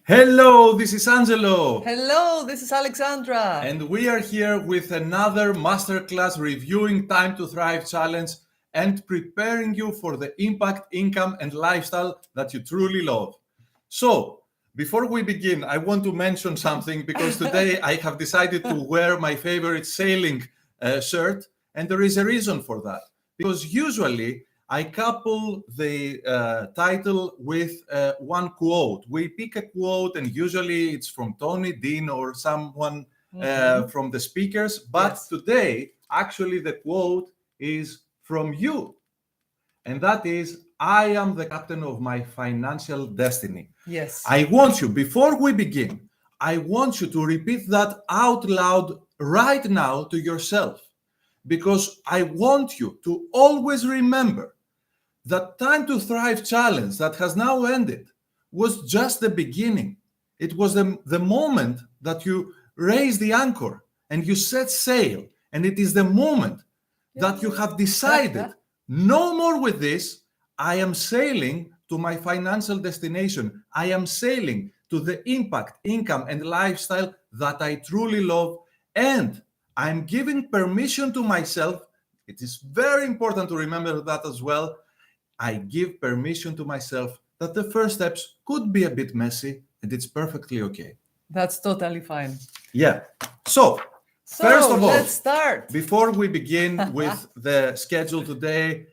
Hello, this is Angelo. Hello, this is Alexandra. And we are here with another Masterclass reviewing Time to Thrive challenge and preparing you for the impact, income, and lifestyle that you truly love. So, before we begin, I want to mention something because today I have decided to wear my favorite sailing shirt, and there is a reason for that. Because usually I couple the title with one quote. We pick a quote, and usually it's from Tony, Dean, or someone from the speakers. But today, actually, the quote is from you. And that is, I am the captain of my financial destiny. Yes. I want you, before we begin, I want you to repeat that out loud right now to yourself. Because I want you to always remember that Time to Thrive challenge that has now ended was just the beginning. It was the moment that you raised the anchor and you set sail. And it is the moment that you have decided, no more with this, I am sailing to my financial destination. I am sailing to the impact, income, and lifestyle that I truly love. And I'm giving permission to myself. It is very important to remember that as well. I give permission to myself that the first steps could be a bit messy, and it's perfectly okay. That's totally fine. Yeah. So first of all, let's start. Before we begin with the schedule today,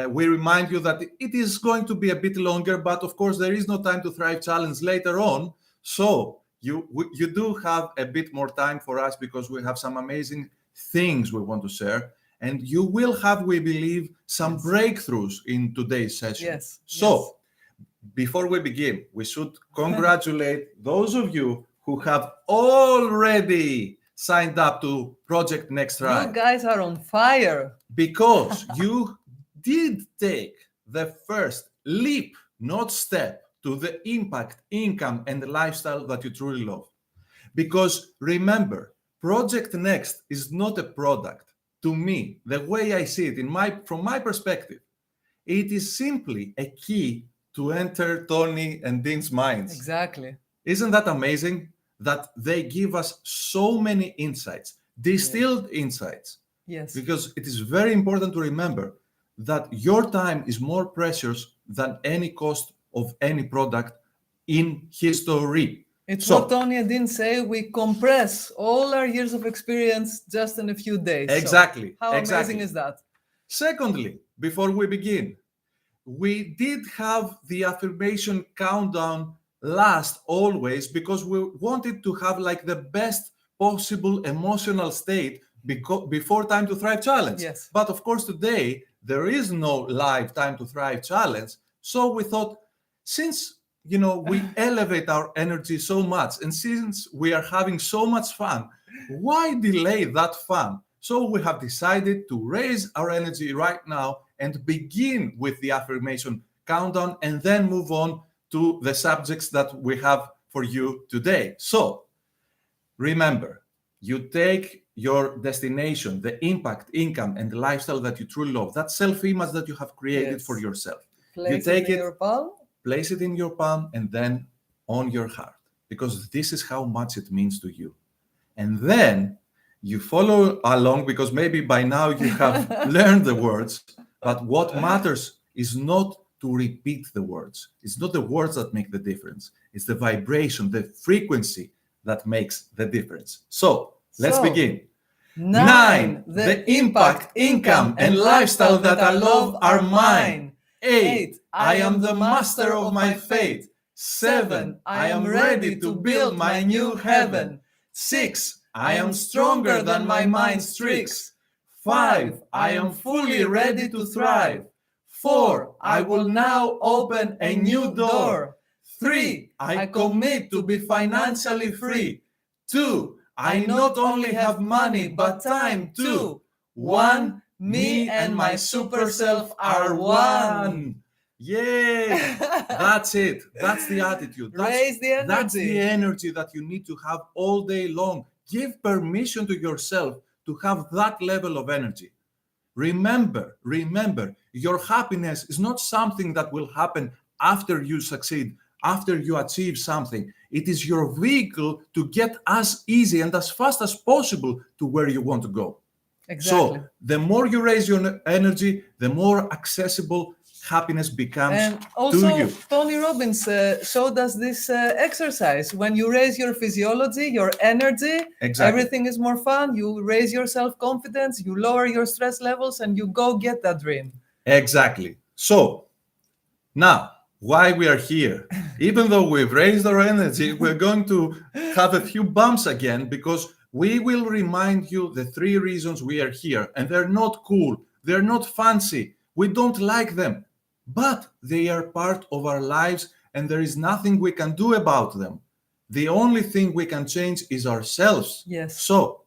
we remind you that it is going to be a bit longer, but of course there is no Time to Thrive challenge later on. So you do have a bit more time for us because we have some amazing things we want to share. And you will have, we believe, some breakthroughs in today's session. Yes. So before we begin, we should congratulate those of you who have already signed up to Project Next Thrive. You guys are on fire. Because you did take the first leap, not step, to the impact, income, and lifestyle that you truly love. Because remember, Project Next is not a product. To me, the way I see it, from my perspective, it is simply a key to enter Tony and Dean's minds. Exactly. Isn't that amazing? That they give us so many insights, distilled insights. Yes. Because it is very important to remember that your time is more precious than any cost of any product in history. It's what Tony and Dean say, we compress all our years of experience just in a few days. Exactly. So how amazing is that? Secondly, before we begin, we did have the affirmation countdown last always because we wanted to have like the best possible emotional state before Time to Thrive challenge. Yes. But of course today there is no live Time to Thrive challenge. So we thought, since we elevate our energy so much, and since we are having so much fun, why delay that fun? So we have decided to raise our energy right now and begin with the affirmation countdown and then move on to the subjects that we have for you today. So remember, you take your destination, the impact, income, and the lifestyle that you truly love, that self-image that you have created for yourself. You take it in your palm. Place it in your palm and then on your heart, because this is how much it means to you. And then you follow along, because maybe by now you have learned the words, but what matters is not to repeat the words. It's not the words that make the difference. It's the vibration, the frequency that makes the difference. So let's begin. 9, the impact, income, and lifestyle that I love are mine. 8, I am the master of my fate. 7, I am ready to build my new heaven. 6, I am stronger than my mind's tricks. 5, I am fully ready to thrive. 4, I will now open a new door. 3, I commit to be financially free. 2, I not only have money but time too. 1, me and my super self are one. Yay! That's it. That's the attitude. Raise the energy. That's the energy that you need to have all day long. Give permission to yourself to have that level of energy. Remember, your happiness is not something that will happen after you succeed, after you achieve something. It is your vehicle to get as easy and as fast as possible to where you want to go. Exactly. So the more you raise your energy, the more accessible happiness becomes And to also, you. Tony Robbins showed us this exercise. When you raise your physiology, your energy, Exactly. everything is more fun. You raise your self-confidence, you lower your stress levels, and you go get that dream. Exactly. So now, why we are here? Even though we've raised our energy, we're going to have a few bumps again because we will remind you the 3 reasons we are here. And they're not cool. They're not fancy. We don't like them. But they are part of our lives and there is nothing we can do about them. The only thing we can change is ourselves. Yes. So,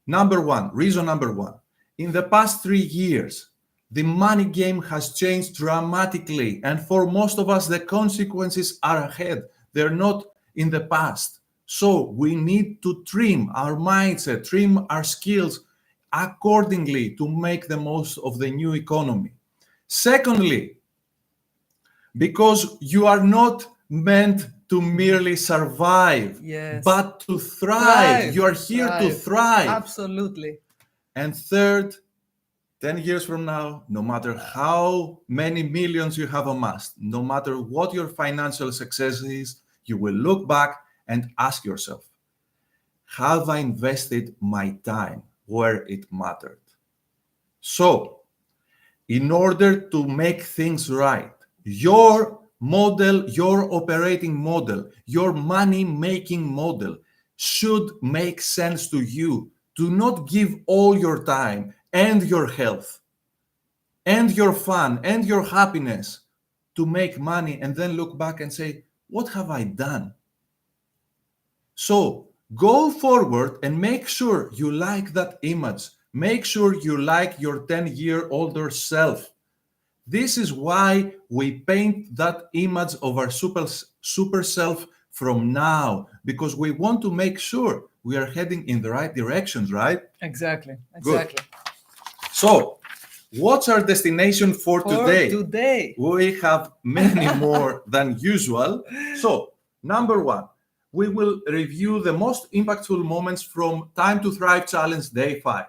reason number 1. In the past 3 years, the money game has changed dramatically. And for most of us, the consequences are ahead. They're not in the past. So we need to trim our mindset, trim our skills accordingly to make the most of the new economy. Secondly, because you are not meant to merely survive, Yes. but to thrive. You are here to thrive. Absolutely. And third, 10 years from now, no matter how many millions you have amassed, no matter what your financial success is, you will look back and ask yourself, have I invested my time where it mattered? So, in order to make things right, your model, your operating model, your money-making model should make sense to you. Do not give all your time and your health and your fun and your happiness to make money and then look back and say, what have I done? So go forward and make sure you like that image. Make sure you like your 10-year-older self. This is why we paint that image of our super self from now, because we want to make sure we are heading in the right directions, right? Exactly. Good. So, what's our destination for today? We have many more than usual. So, number 1, we will review the most impactful moments from Time to Thrive Challenge Day 5.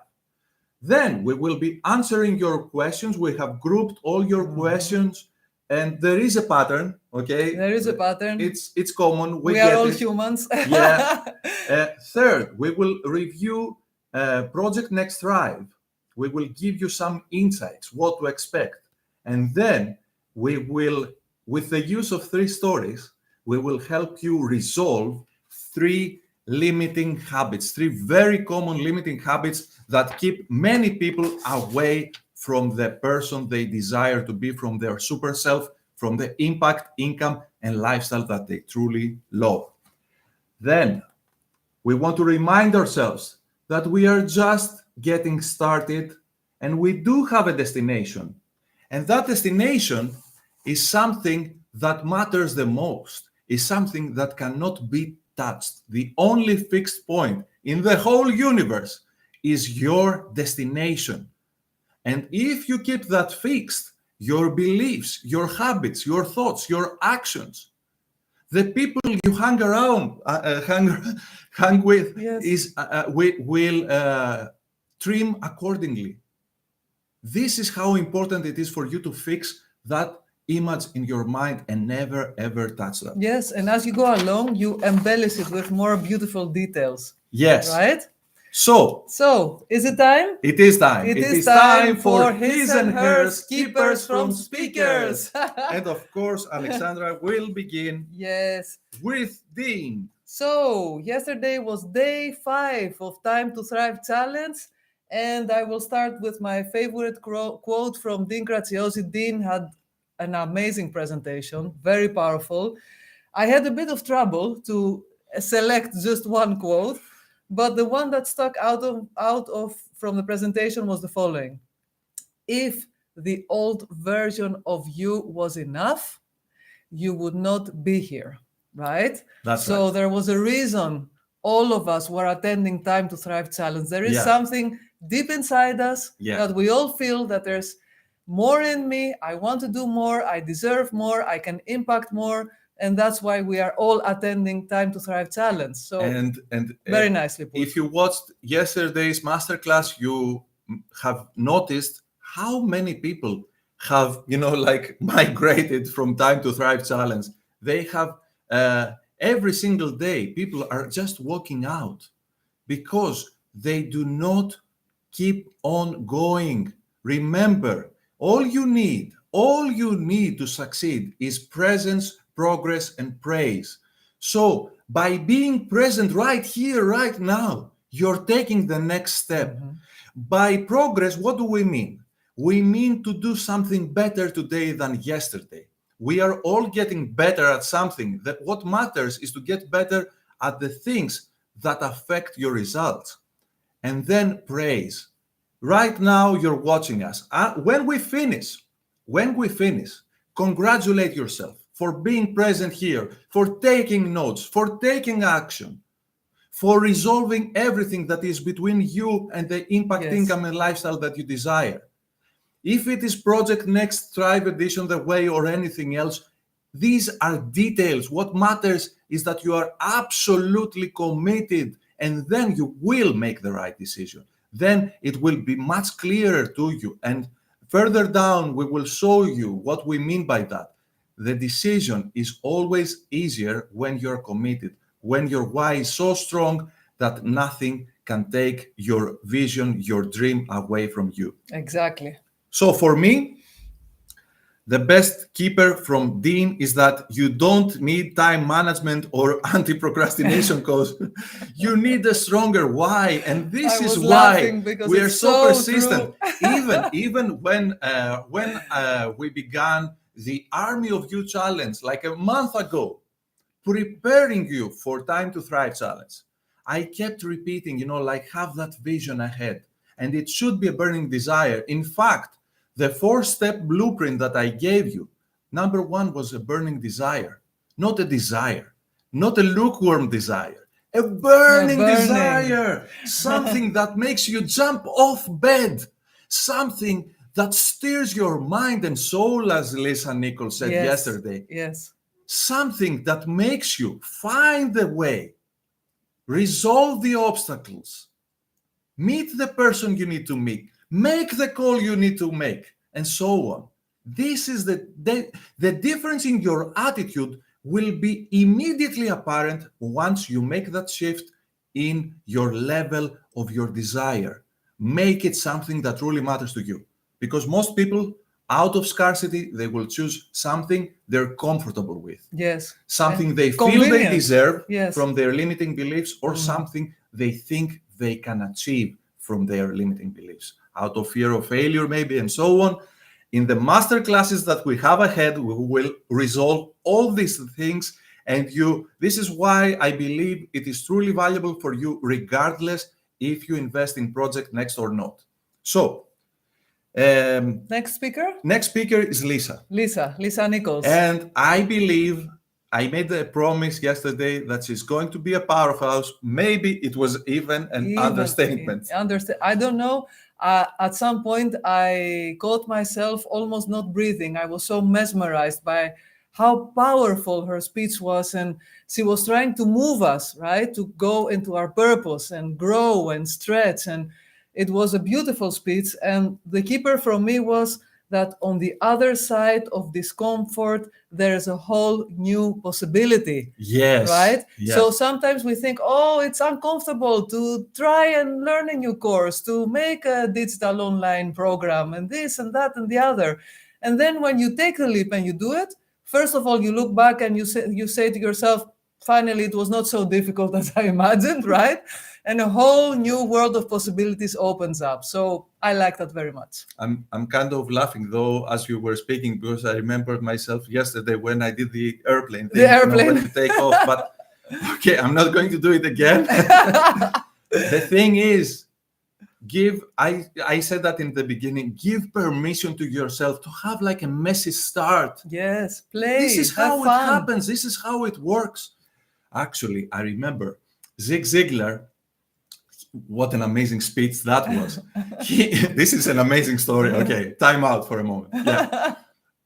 Then we will be answering your questions. We have grouped all your questions, and there is a pattern. Okay, there is a pattern. It's common. We are all humans. Yeah. Third, we will review Project Next Thrive. We will give you some insights, what to expect, and then we will, with the use of 3 stories, we will help you resolve 3 limiting habits, 3 very common limiting habits that keep many people away from the person they desire to be, from their super self, from the impact, income, and lifestyle that they truly love. Then we want to remind ourselves that we are just getting started and we do have a destination. And that destination is something that matters the most, is something that cannot be touched. The only fixed point in the whole universe is your destination. And if you keep that fixed, your beliefs, your habits, your thoughts, your actions, the people you hang around, hang with, yes. will trim accordingly. This is how important it is for you to fix that image in your mind and never ever touch that. Yes, and as you go along, you embellish it with more beautiful details. Yes. Right? So, is it time? It is time. It is time for his and hers keepers from speakers. And of course, Alexandra will begin Yes. with Dean. So, yesterday was day 5 of Time to Thrive Challenge. And I will start with my favorite quote from Dean Graziosi. Dean had an amazing presentation, very powerful. I had a bit of trouble to select just one quote, but the one that stuck out of from the presentation was the following: if the old version of you was enough, you would not be here, right? So right. There was a reason all of us were attending Time to Thrive Challenge. There is something deep inside us that we all feel that there's more in me. I want to do more. I deserve more. I can impact more. And that's why we are all attending Time to Thrive Challenge. So And very nicely put. if you watched yesterday's masterclass, you have noticed how many people have, like migrated from Time to Thrive Challenge. They have every single day, people are just walking out because they do not keep on going. Remember, all you need to succeed is presence, progress, and praise. So by being present right here, right now, you're taking the next step. By progress, what do we mean? We mean to do something better today than yesterday. We are all getting better at something. That what matters is to get better at the things that affect your results. And then praise. Right now, you're watching us. When we finish, congratulate yourself for being present here, for taking notes, for taking action, for resolving everything that is between you and the impact income and lifestyle that you desire. If it is Project Next, Thrive Edition, The Way, or anything else, these are details. What matters is that you are absolutely committed, and then you will make the right decision. Then it will be much clearer to you. And further down, we will show you what we mean by that. The decision is always easier when you're committed, when your why is so strong that nothing can take your vision, your dream away from you. Exactly. So for me, the best keeper from Dean is that you don't need time management or anti-procrastination coach. You need a stronger why. And this is why we are so persistent. Even when we began the Army of You challenge like a month ago, preparing you for Time to Thrive challenge, I kept repeating, have that vision ahead. And it should be a burning desire. In fact, the 4-step blueprint that I gave you, number 1 was a burning desire, not a desire, not a lukewarm desire, a burning desire, something that makes you jump off bed, something that stirs your mind and soul, as Lisa Nichols said yesterday. Yes. Something that makes you find the way, resolve the obstacles, meet the person you need to meet, make the call you need to make, and so on. This is the difference in your attitude will be immediately apparent once you make that shift in your level of your desire. Make it something that truly matters to you. Because most people, out of scarcity, they will choose something they're comfortable with. Yes. Something they feel they deserve from their limiting beliefs, or something they think they can achieve from their limiting beliefs, out of fear of failure maybe, and so on. In the master classes that we have ahead, we will resolve all these things. And this is why I believe it is truly valuable for you, regardless if you invest in Project Next or not. So, next speaker is Lisa Nichols. And I believe I made a promise yesterday that she's going to be a powerhouse. Maybe it was even an understatement. I don't know. At some point, I caught myself almost not breathing. I was so mesmerized by how powerful her speech was. And she was trying to move us, right, to go into our purpose and grow and stretch. And it was a beautiful speech. And the keeper from me was that on the other side of discomfort, there's a whole new possibility. Yes. Right? Yes. So sometimes we think, oh, it's uncomfortable to try and learn a new course, to make a digital online program, and this and that and the other. And then when you take the leap and you do it, first of all, you look back and you say to yourself, finally, it was not so difficult as I imagined, right? And a whole new world of possibilities opens up. So I like that very much. I'm kind of laughing though as you were speaking, because I remembered myself yesterday when I did the airplane thing, when to take off. But okay, I'm not going to do it again. The thing is, I said that in the beginning, give permission to yourself to have like a messy start. Yes, play. This is how it happens. This is how it works. Actually, I remember Zig Ziglar. What an amazing speech that was. This is an amazing story. Okay, time out for a moment. Yeah,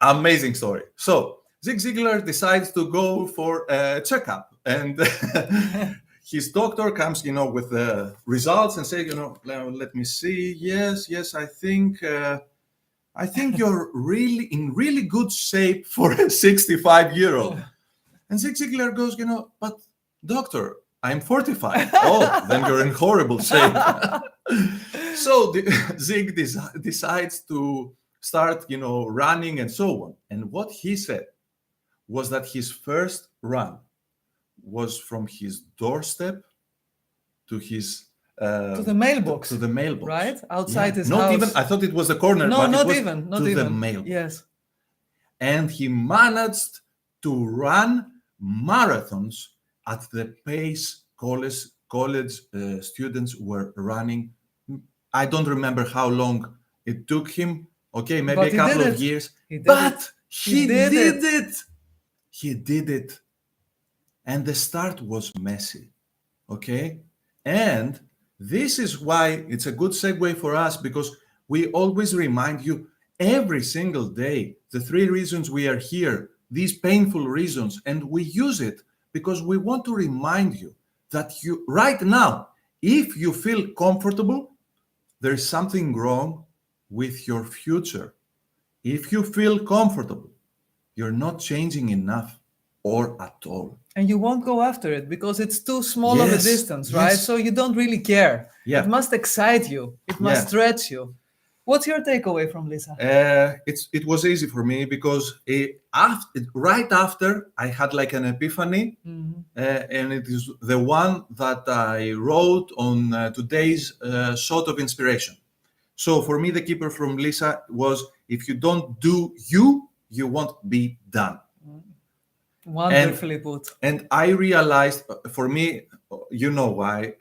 amazing story. So Zig Ziglar decides to go for a checkup, and his doctor comes, with the results and say, let me see. Yes, I think you're really in really good shape for a 65-year-old. And Zig Ziglar goes, but doctor, I'm 45. Oh, then you're in horrible shape. So Zig decides to start, running and so on. And what he said was that his first run was from his doorstep to his to the mailbox. To the mailbox, right outside his not house. Even I thought it was the corner. No, but not it was even. Not to even. the mailbox. Yes. And he managed to run marathons at the pace college students were running. I don't remember how long it took him. Okay, maybe But a couple of years. But he did it. He did it. And the start was messy. Okay? And this is why it's a good segue for us, because we always remind you every single day the 3 reasons we are here, these painful reasons, and we use it because we want to remind you that you right now, if you feel comfortable, there is something wrong with your future. If you feel comfortable, you're not changing enough or at all. And you won't go after it because it's too small of a distance, right? So you don't really care. It must excite you. It must stretch you. What's your takeaway from Lisa? It was easy for me because right after I had like an epiphany, and it is the one that I wrote on today's shot of inspiration. So for me, the keeper from Lisa was, if you don't do you won't be done. Wonderfully put. And I realized, for me, you know why,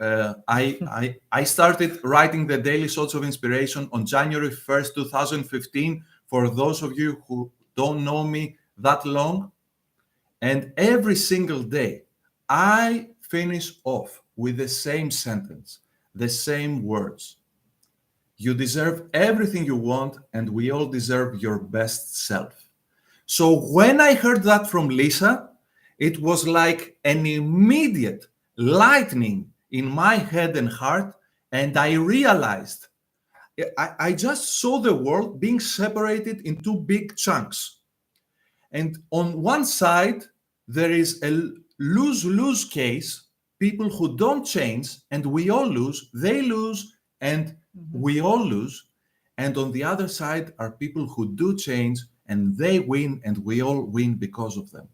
I started writing the daily shots of inspiration on January 1st, 2015, for those of you who don't know me that long. And every single day, I finish off with the same sentence, the same words. You deserve everything you want, and we all deserve your best self. So when I heard that from Lisa, it was like an immediate lightning in my head and heart, and I realized I just saw the world being separated in 2 big chunks. And on one side, there is a lose-lose case, people who don't change, and we all lose, they lose, and we all lose. And on the other side are people who do change, and they win, and we all win because of them.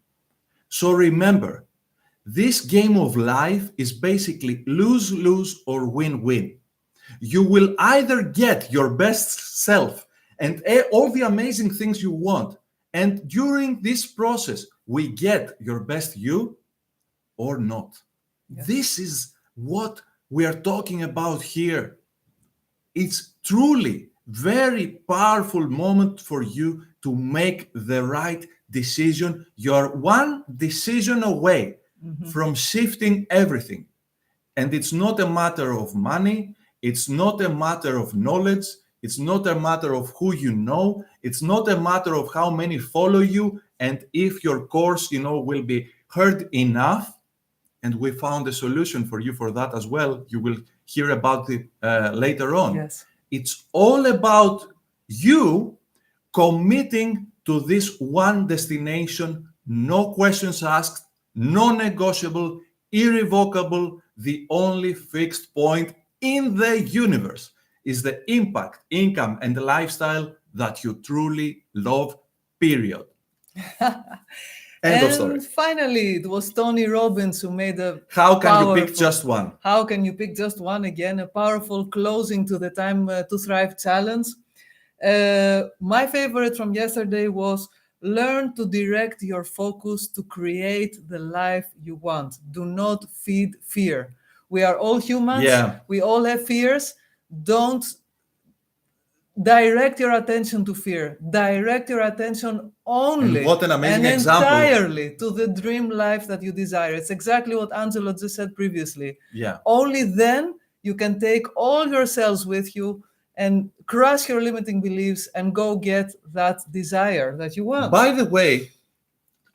So remember, this game of life is basically lose-lose or win-win. You will either get your best self and all the amazing things you want, and during this process, we get your best you, or not. Yes. This is what we are talking about here. It's truly very powerful moment for you to make the right decision. You're one decision away from shifting everything. And it's not a matter of money. It's not a matter of knowledge. It's not a matter of who you know. It's not a matter of how many follow you and if your course, will be heard enough. And we found a solution for you for that as well. You will hear about it later on. Yes. It's all about you committing to this one destination, no questions asked, non-negotiable, irrevocable. The only fixed point in the universe is the impact, income, and the lifestyle that you truly love, period. End of story. And finally, it was Tony Robbins who made a How can you pick just one? How can you pick just one? Again, a powerful closing to the Time to Thrive challenge. My favorite from yesterday was, learn to direct your focus to create the life you want. Do not feed fear. We are all humans. Yeah. We all have fears. Don't direct your attention to fear. Direct your attention only and what an amazing and example. entirely to the dream life that you desire. It's exactly what Angelo just said previously. Yeah. Only then you can take all yourselves with you and crush your limiting beliefs and go get that desire that you want. By the way,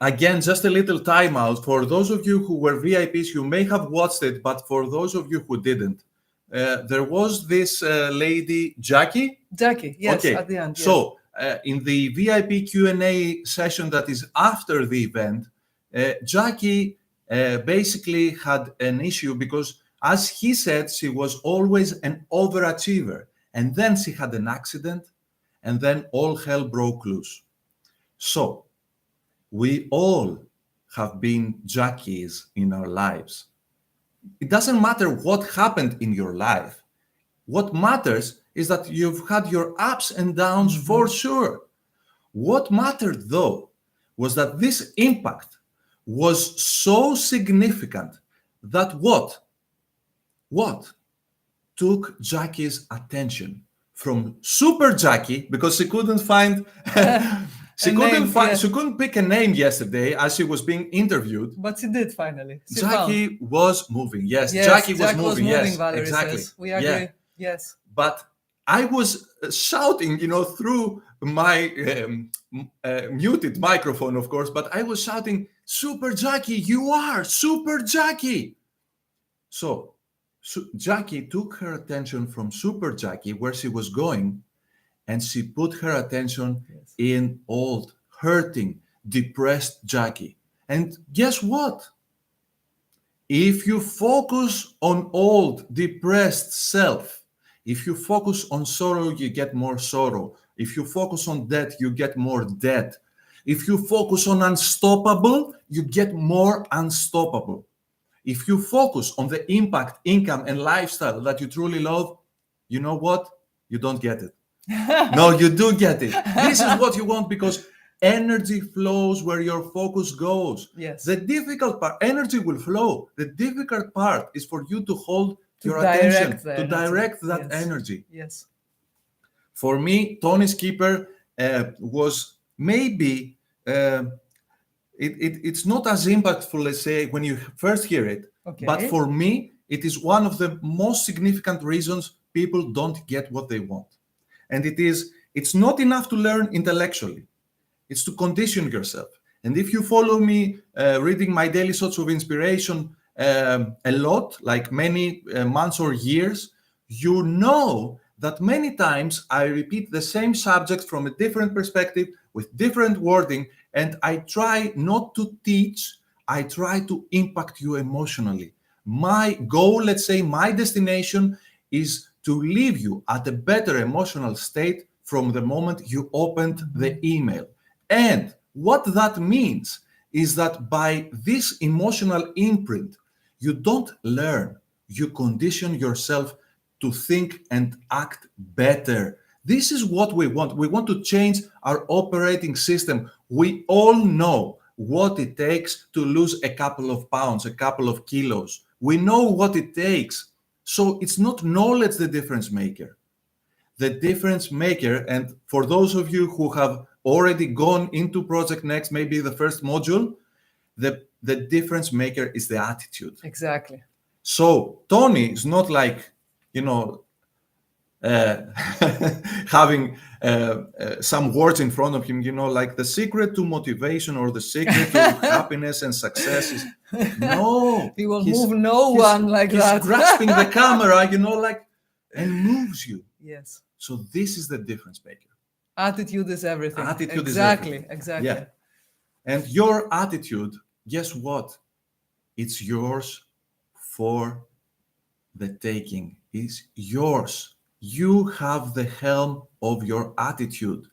again, just a little timeout. For those of you who were VIPs, you may have watched it, but for those of you who didn't, there was this lady, Jackie. Jackie, yes, Okay, at the end. Yes. so in the VIP Q&A session that is after the event, Jackie basically had an issue because, as he said, she was always an overachiever. And then she had an accident, and then all hell broke loose. So we all have been Jackies in our lives. It doesn't matter what happened in your life. What matters is that you've had your ups and downs for sure. What mattered, though, was that this impact was so significant that what took Jackie's attention from Super Jackie, because she couldn't find she couldn't pick a name yesterday as she was being interviewed. But she did finally. Jackie was moving. Yes, Jackie was moving. Yes, Valerie exactly. Says. We agree. Yeah. Yes. But I was shouting, through my muted microphone, of course, but I was shouting, Super Jackie, you are Super Jackie. So Jackie took her attention from Super Jackie, where she was going, and she put her attention in old, hurting, depressed Jackie. And guess what? If you focus on old, depressed self, if you focus on sorrow, you get more sorrow. If you focus on debt, you get more debt. If you focus on unstoppable, you get more unstoppable. If you focus on the impact, income, and lifestyle that you truly love, you know what? You don't get it. No, you do get it. This is what you want, because energy flows where your focus goes. Yes. The difficult part, energy will flow. The difficult part is for you to hold your direct attention, to direct that energy. Yes. For me, Tony's Keeper was maybe, it's not as impactful, let's say, when you first hear it. Okay. But for me, it is one of the most significant reasons people don't get what they want. And it's not enough to learn intellectually. It's to condition yourself. And if you follow me reading my daily thoughts of inspiration a lot, like many months or years, you know that many times I repeat the same subject from a different perspective with different wording, and I try not to teach, I try to impact you emotionally. My goal, let's say, my destination is to leave you at a better emotional state from the moment you opened the email. And what that means is that by this emotional imprint, you don't learn, you condition yourself to think and act better. This is what we want. We want to change our operating system. We all know what it takes to lose a couple of pounds, a couple of kilos. We know what it takes. So it's not knowledge the difference maker. The difference maker, and for those of you who have already gone into Project Next, maybe the first module, the difference maker is the attitude. Exactly. So Tony is not like, having some words in front of him, like the secret to motivation or the secret to happiness and success is, no. He will move no one like that. He's grasping the camera, and moves you. Yes. So this is the difference maker. Attitude is everything. Attitude is everything. everything. Exactly. Yeah. And your attitude, guess what? It's yours for the taking. It's yours. You have the helm of your attitude.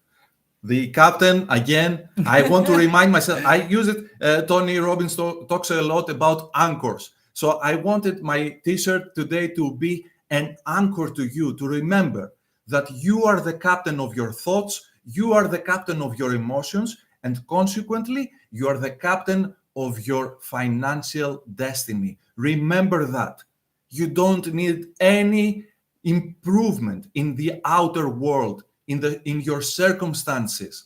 The captain, again, I want to remind myself, I use it, Tony Robbins talks a lot about anchors. So I wanted my t-shirt today to be an anchor to you, to remember that you are the captain of your thoughts, you are the captain of your emotions, and consequently, you are the captain of your financial destiny. Remember that. You don't need any improvement in the outer world, in your circumstances.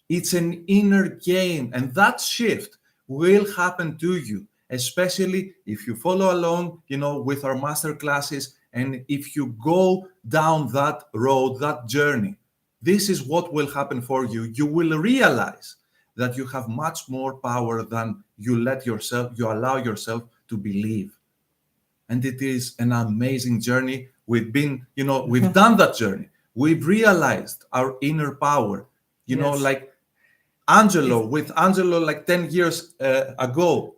It's an inner game, and that shift will happen to you, especially if you follow along, with our master classes, and if you go down that road, that journey. This is what will happen for you. You will realize that you have much more power than you allow yourself to believe. And it is an amazing journey. We've done that journey. We've realized our inner power, Yes. like with Angelo, like 10 years ago.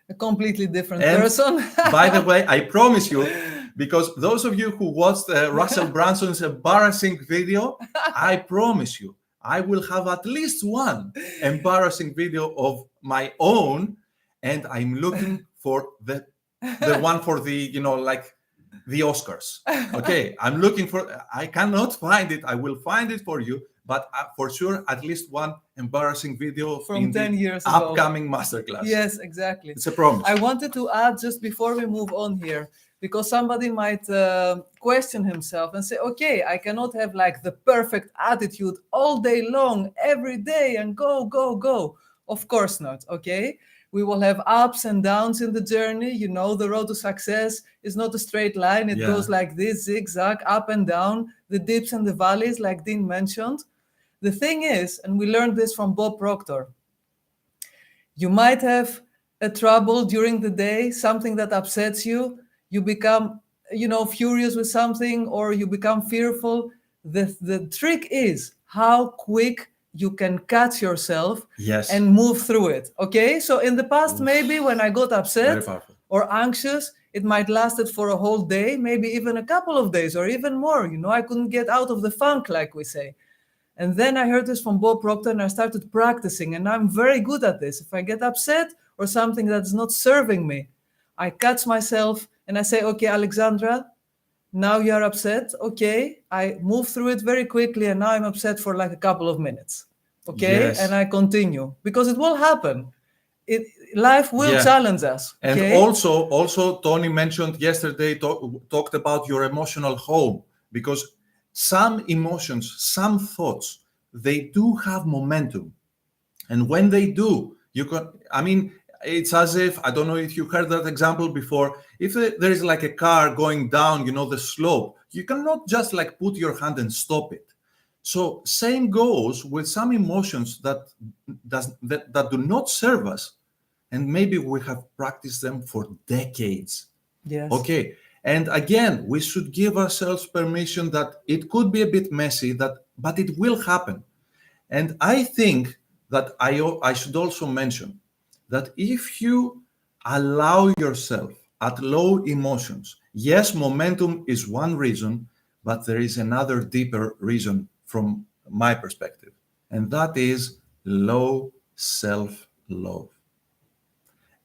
A completely different And person. by the way, I promise you, because those of you who watched Russell Branson's embarrassing video, I promise you, I will have at least one embarrassing video of my own, and I'm looking for the one for the the Oscars. Okay, I'm looking for. I cannot find it. I will find it for you, but for sure, at least one embarrassing video From in 10 the years ago. upcoming masterclass. Yes, exactly. It's a promise. I wanted to add just before we move on here, because somebody might question himself and say, okay, I cannot have like the perfect attitude all day long, every day, and go, go, go. Of course not, okay? We will have ups and downs in the journey. You know, the road to success is not a straight line. It goes like this, zigzag, up and down, the dips and the valleys, like Dean mentioned. The thing is, and we learned this from Bob Proctor, you might have a trouble during the day, something that upsets you. You become, furious with something, or you become fearful. The trick is how quick you can catch yourself and move through it. Okay, so in the past, maybe when I got upset or anxious, it might lasted for a whole day, maybe even a couple of days or even more. I couldn't get out of the funk, like we say. And then I heard this from Bob Proctor and I started practicing, and I'm very good at this. If I get upset or something that's not serving me, I catch myself and I say, okay, Alexandra, now you're upset. Okay, I move through it very quickly, and now I'm upset for like a couple of minutes. Okay, and I continue, because it will happen. Life will challenge us. Okay? And also, Tony mentioned yesterday, talked about your emotional home, because some emotions, some thoughts, they do have momentum. And when they do, it's as if, I don't know if you heard that example before, if there is like a car going down, the slope, you cannot just like put your hand and stop it. So same goes with some emotions that do not serve us. And maybe we have practiced them for decades. Yes. Okay. And again, we should give ourselves permission that it could be a bit messy, but it will happen. And I think that I should also mention that if you allow yourself at low emotions, yes, momentum is one reason, but there is another deeper reason from my perspective, and that is low self-love.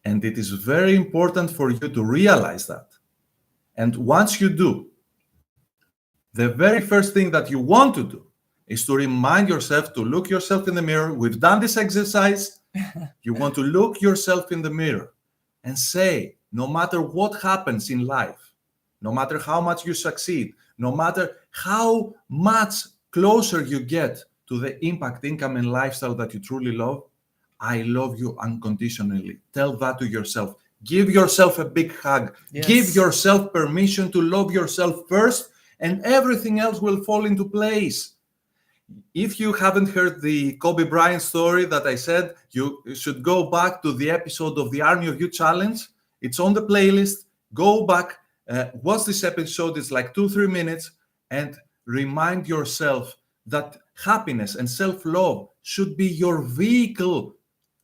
And it is very important for you to realize that. And once you do, the very first thing that you want to do is to remind yourself to look yourself in the mirror. We've done this exercise. You want to look yourself in the mirror and say, no matter what happens in life, no matter how much you succeed, no matter how much closer you get to the impact, income, and lifestyle that you truly love, I love you unconditionally. Tell that to yourself. Give yourself a big hug. Yes. Give yourself permission to love yourself first, and everything else will fall into place. If you haven't heard the Kobe Bryant story that I said, you should go back to the episode of the Army of You Challenge. It's on the playlist. Go back, watch this episode. It's like 2-3 minutes, and remind yourself that happiness and self-love should be your vehicle.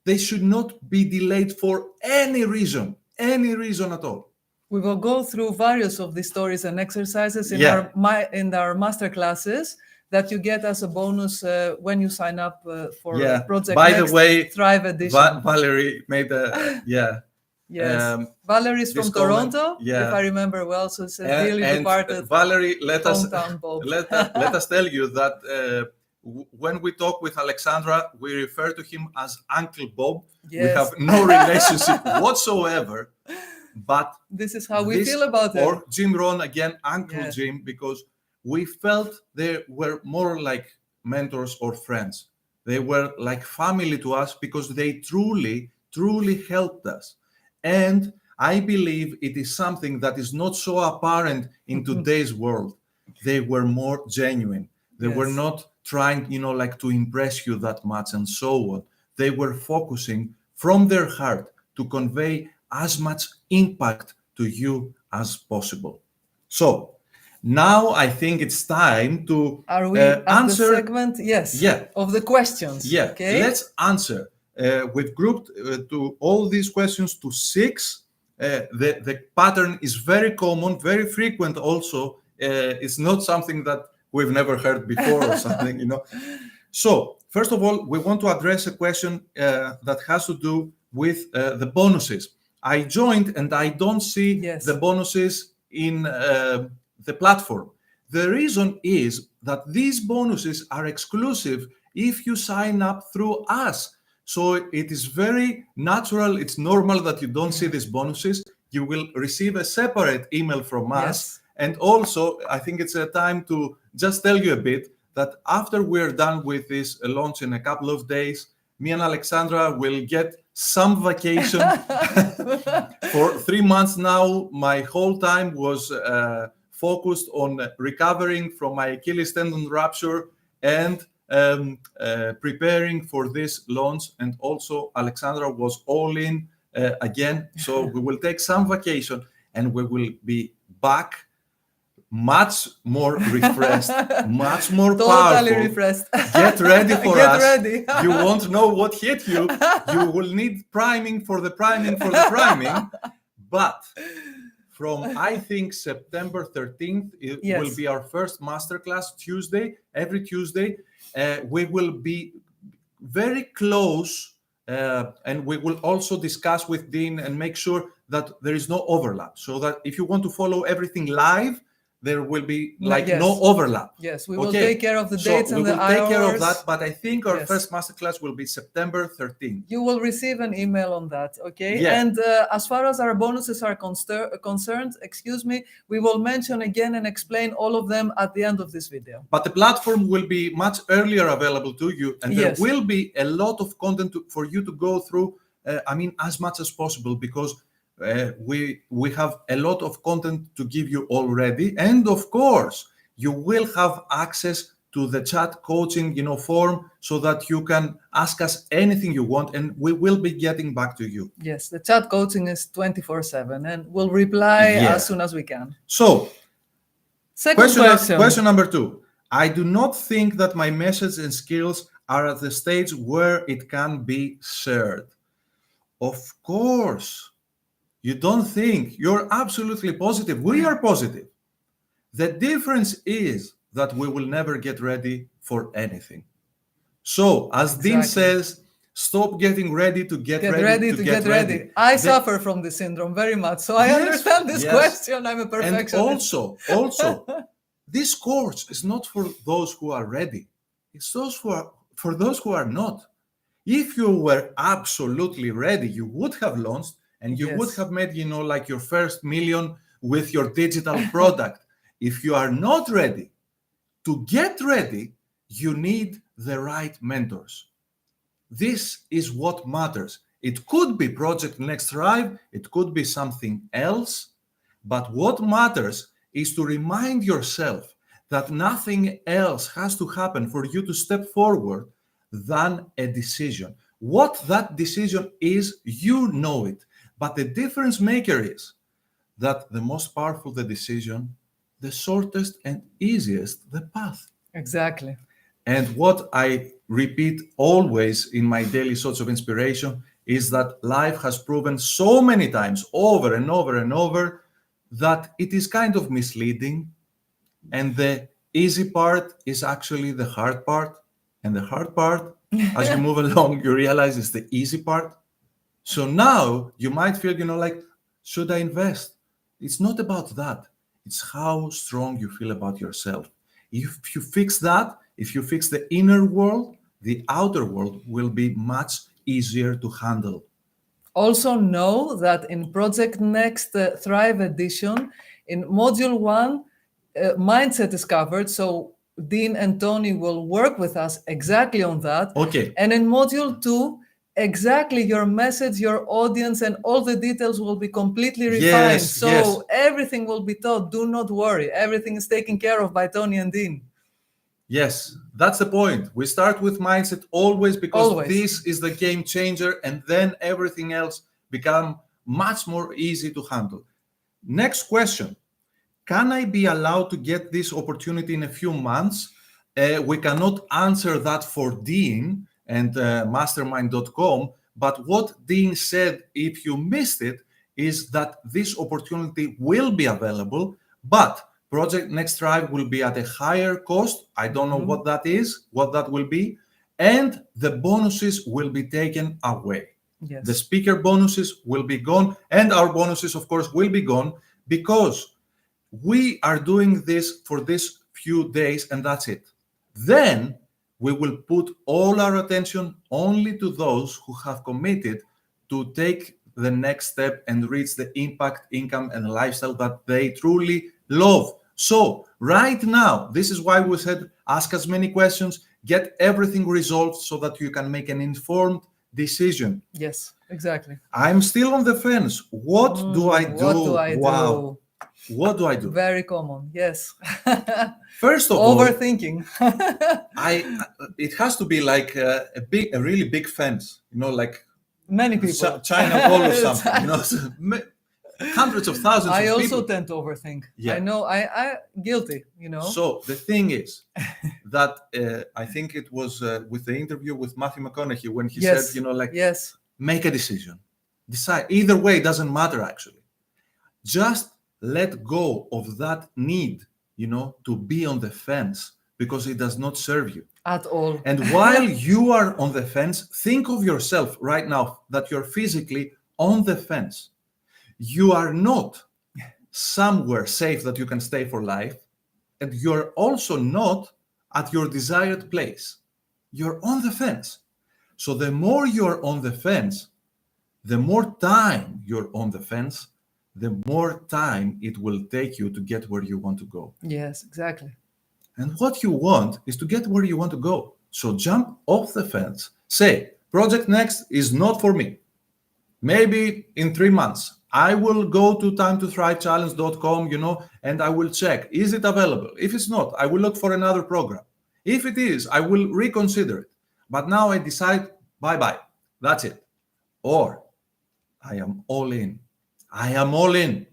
They should not be delayed for any reason at all. We will go through various of these stories and exercises in our masterclasses that you get as a bonus when you sign up for Project By Next the way, Thrive Edition. Valerie made a Yes, Valerie's from Toronto, if I remember well. So it's a dearly departed Valerie, let us tell you that when we talk with Alexandra, we refer to him as Uncle Bob. Yes. We have no relationship whatsoever, but this is how we feel about it. Or Jim Rohn, again, Uncle Jim, because we felt they were more like mentors or friends. They were like family to us because they truly, truly helped us. And I believe it is something that is not so apparent in today's world. They were more genuine. They were not trying, like to impress you that much and so on. They were focusing from their heart to convey as much impact to you as possible. So now I think it's time to Are we at answer. the segment? Yes. Yeah. Of the questions. Yeah. Okay. Let's answer. We've grouped to all these questions to 6. The pattern is very common, very frequent also. It's not something that we've never heard before or something, So, first of all, we want to address a question that has to do with the bonuses. I joined and I don't see the bonuses in the platform. The reason is that these bonuses are exclusive if you sign up through us. So it is very natural, it's normal that you don't see these bonuses. You will receive a separate email from us. And also, I think it's a time to just tell you a bit that after we're done with this launch in a couple of days, me and Alexandra will get some vacation. For 3 months now, my whole time was focused on recovering from my Achilles tendon rupture and preparing for this launch. And also Alexandra was all in again. So we will take some vacation and we will be back much more refreshed, much more totally powerful. Refreshed. Get ready for Get us. Ready. You won't know what hit you. You will need priming for the priming for the priming. But from, I think, September 13th, it will be our first masterclass Tuesday. Every Tuesday, we will be very close and we will also discuss with Dean and make sure that there is no overlap. So that if you want to follow everything live, there will be no overlap. Yes, we will take care of the dates and the hours. We will take care of that, but I think our first masterclass will be September 13th. You will receive an email on that, okay? Yeah. And as far as our bonuses are concerned, we will mention again and explain all of them at the end of this video. But the platform will be much earlier available to you, and there will be a lot of content for you to go through, as much as possible, because we have a lot of content to give you already. And of course, you will have access to the chat coaching, form, so that you can ask us anything you want and we will be getting back to you. Yes, the chat coaching is 24/7 and we'll reply as soon as we can. So, second question number 2. I do not think that my message and skills are at the stage where it can be shared. Of course. You don't think, you're absolutely positive. We are positive. The difference is that we will never get ready for anything. So, as Dean says, stop getting ready to get ready to get ready. I suffer from this syndrome very much, so I understand this question. I'm a perfectionist. And also, this course is not for those who are ready. It's for those who are not. If you were absolutely ready, you would have launched and you would have made, your first million with your digital product. If you are not ready, to get ready, you need the right mentors. This is what matters. It could be Project Next Thrive, it could be something else, but what matters is to remind yourself that nothing else has to happen for you to step forward than a decision. What that decision is, you know it. But the difference maker is that the most powerful the decision, the shortest and easiest the path. Exactly. And what I repeat always in my daily source of inspiration is that life has proven so many times, over and over and over, that it is kind of misleading. And the easy part is actually the hard part. And the hard part, as you move along, you realize it's the easy part. So now you might feel, should I invest? It's not about that. It's how strong you feel about yourself. If you fix that, if you fix the inner world, the outer world will be much easier to handle. Also know that in Project Next Thrive Edition, in Module 1, mindset is covered. So Dean and Tony will work with us exactly on that. Okay. And in Module 2, exactly your message, your audience, and all the details will be completely refined. So everything will be taught. Do not worry. Everything is taken care of by Tony and Dean. Yes, that's the point. We start with mindset always because Always. this is the game changer, and then everything else become much more easy to handle. Next question. Can I be allowed to get this opportunity in a few months? We cannot answer that for Dean and mastermind.com, but what Dean said, if you missed it, is that this opportunity will be available, but Project Next Thrive will be at a higher cost. I don't know what that is, what that will be, and the bonuses will be taken away. Yes. The speaker bonuses will be gone, and our bonuses, of course, will be gone because we are doing this for this few days and that's it. Then we will put all our attention only to those who have committed to take the next step and reach the impact, income, and lifestyle that they truly love. So right now, this is why we said ask as many questions, get everything resolved so that you can make an informed decision. Yes, exactly. I'm still on the fence. What do I do? What do I Wow. do? What do I do? Very common. Yes. First of all, Overthinking. it has to be like a really big fence, like Many people. China wall or something, hundreds of thousands I of also people. tend to overthink. Yeah. I know. I guilty. So the thing is that I think it was with the interview with Matthew McConaughey when he Yes. said, Yes. make a decision, decide. Either way, it doesn't matter actually. Just let go of that need, to be on the fence because it does not serve you. At all. And while you are on the fence, think of yourself right now that you're physically on the fence. You are not somewhere safe that you can stay for life, and you're also not at your desired place. You're on the fence. So the more you're on the fence, the more time you're on the fence, the more time it will take you to get where you want to go. Yes, exactly. And what you want is to get where you want to go. So jump off the fence. Say, Project Next is not for me. Maybe in 3 months, I will go to timetothrivechallenge.com, and I will check, is it available? If it's not, I will look for another program. If it is, I will reconsider it. But now I decide, bye-bye. That's it. Or I am all in. I am all in.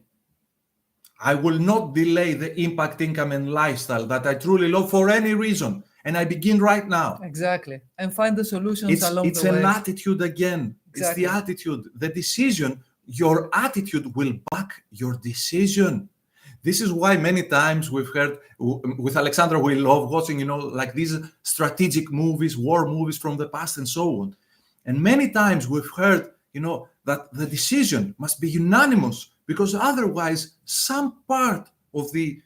I will not delay the impact, income, and lifestyle that I truly love for any reason. And I begin right now. Exactly. And find the solutions along It's the way. an attitude again. Exactly. It's the attitude. The decision, your attitude will back your decision. This is why many times we've heard, with Alexandra, we love watching, like these strategic movies, war movies from the past and so on. And many times we've heard, that the decision must be unanimous because otherwise some part of the,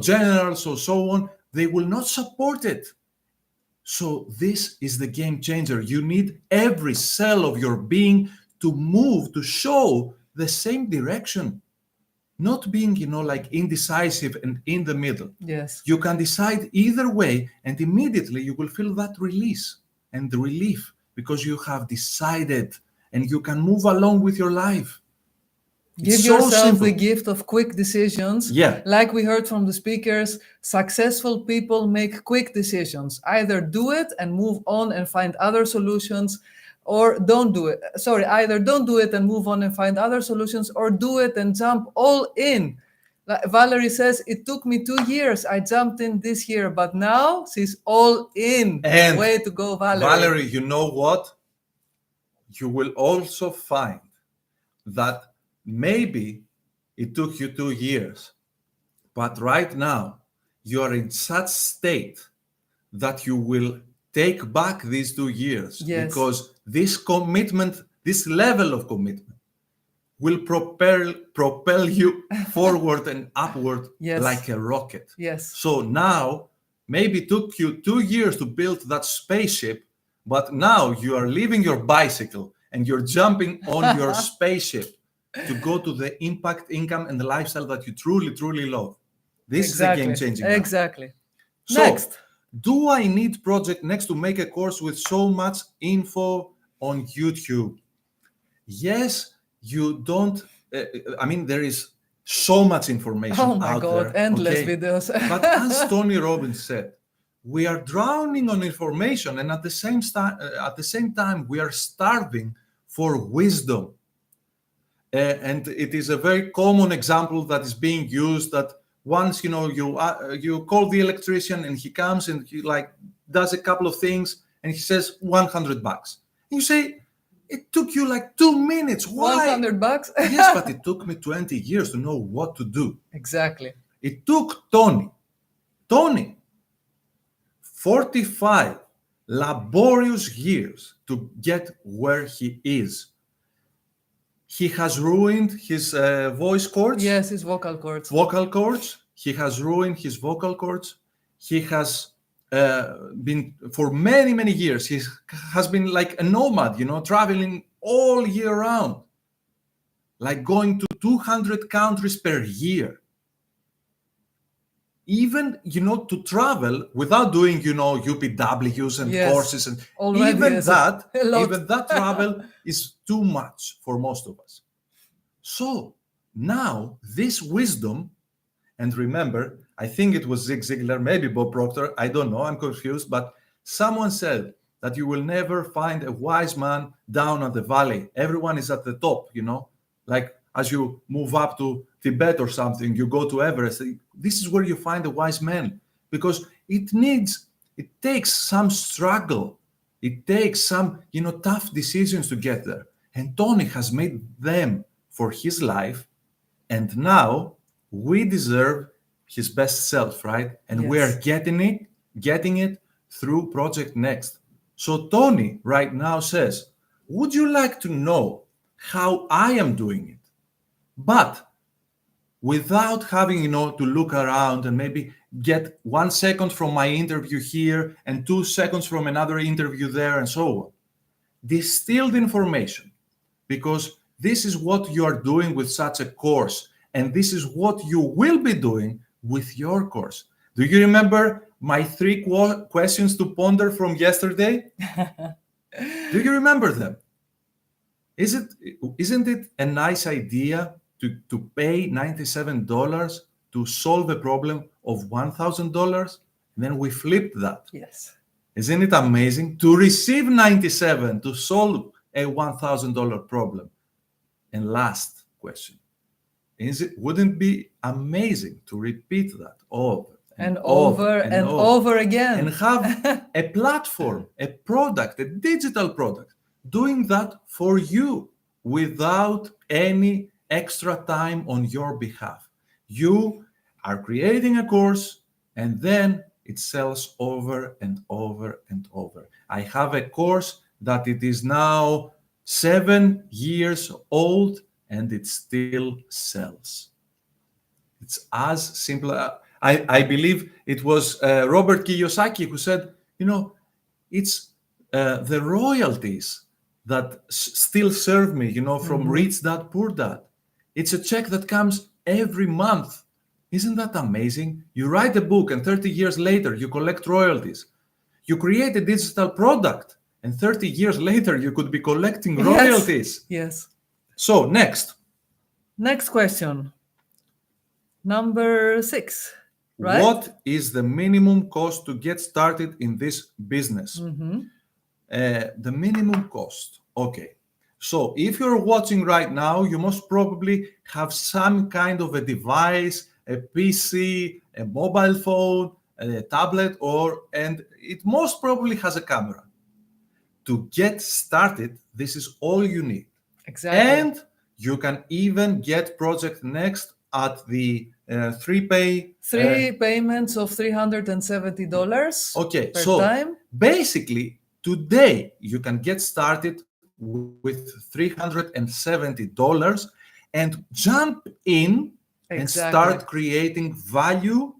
generals or so on, they will not support it. So this is the game changer. You need every cell of your being to move, to show the same direction. Not being, like indecisive and in the middle. Yes. You can decide either way and immediately you will feel that release and the relief because you have decided and you can move along with your life. Give It's so yourself simple. the gift of quick decisions. Yeah. Like we heard from the speakers, successful people make quick decisions. Either do it and move on and find other solutions, or don't do it. Sorry, either don't do it and move on and find other solutions, or do it and jump all in. Like Valerie says, it took me 2 years. I jumped in this year, but now she's all in. And way to go, Valerie. Valerie, you know what? You will also find that maybe it took you 2 years, but right now you are in such state that you will take back these 2 years. Yes. Because this commitment, this level of commitment will propel you forward and upward. Yes. Like a rocket. Yes. So now maybe it took you 2 years to build that spaceship, but now you are leaving your bicycle and you're jumping on your spaceship to go to the impact, income, and the lifestyle that you truly, truly love. This Exactly. is the game changing. Exactly. So, Next. do I need Project Next to make a course with so much info on YouTube? Yes, you don't. There is so much information Oh my out God, there. endless okay? videos. But as Tony Robbins said, we are drowning on information, and at the same time, we are starving for wisdom. And it is a very common example that is being used, that once you call the electrician and he comes and he like does a couple of things and he says $100. And you say, it took you like 2 minutes. Why? $100? Yes, but it took me 20 years to know what to do. Exactly. It took Tony, 45 laborious years to get where he is. He has ruined his voice cords. Yes, his vocal cords. He has ruined his vocal cords. He has been, for many, many years, he has been like a nomad, traveling all year round, like going to 200 countries per year. Even, to travel without doing, UPWs and Yes, courses, and already even is a lot. that travel is too much for most of us. So now this wisdom, and remember, I think it was Zig Ziglar, maybe Bob Proctor, I don't know, I'm confused, but someone said that you will never find a wise man down at the valley. Everyone is at the top, like as you move up to Tibet or something, you go to Everest. This is where you find a wise man, because it takes some struggle. It takes some, tough decisions to get there. And Tony has made them for his life. And now we deserve his best self, right? And we are getting it through Project Next. So Tony right now says, would you like to know how I am doing it? But without having, to look around and maybe get 1 second from my interview here and 2 seconds from another interview there and so on. Distilled information, because this is what you are doing with such a course, and this is what you will be doing with your course. Do you remember my 3 questions to ponder from yesterday? Do you remember them? Isn't it a nice idea to pay $97 to solve a problem of $1,000? Then we flipped that. Yes. Isn't it amazing to receive $97 to solve a $1,000 problem? And last question, wouldn't it be amazing to repeat that over and over again, and have a platform, a product, a digital product, doing that for you without any extra time on your behalf? You are creating a course and then it sells over and over and over. I have a course that it is now 7 years old and it still sells. It's as simple. I believe it was Robert Kiyosaki who said, it's the royalties that still serve me, from Rich Dad, Poor Dad. It's a check that comes every month. Isn't that amazing? You write a book and 30 years later, you collect royalties. You create a digital product and 30 years later, you could be collecting royalties. Yes. So next question. Number 6, right? What is the minimum cost to get started in this business? The minimum cost. Okay. So if you're watching right now, you most probably have some kind of a device, a PC, a mobile phone, a tablet, and it most probably has a camera. To get started, this is all you need. Exactly. And you can even get Project Next at the 3 payments of $370 per time. Basically, today you can get started with $370 and jump in and start creating value.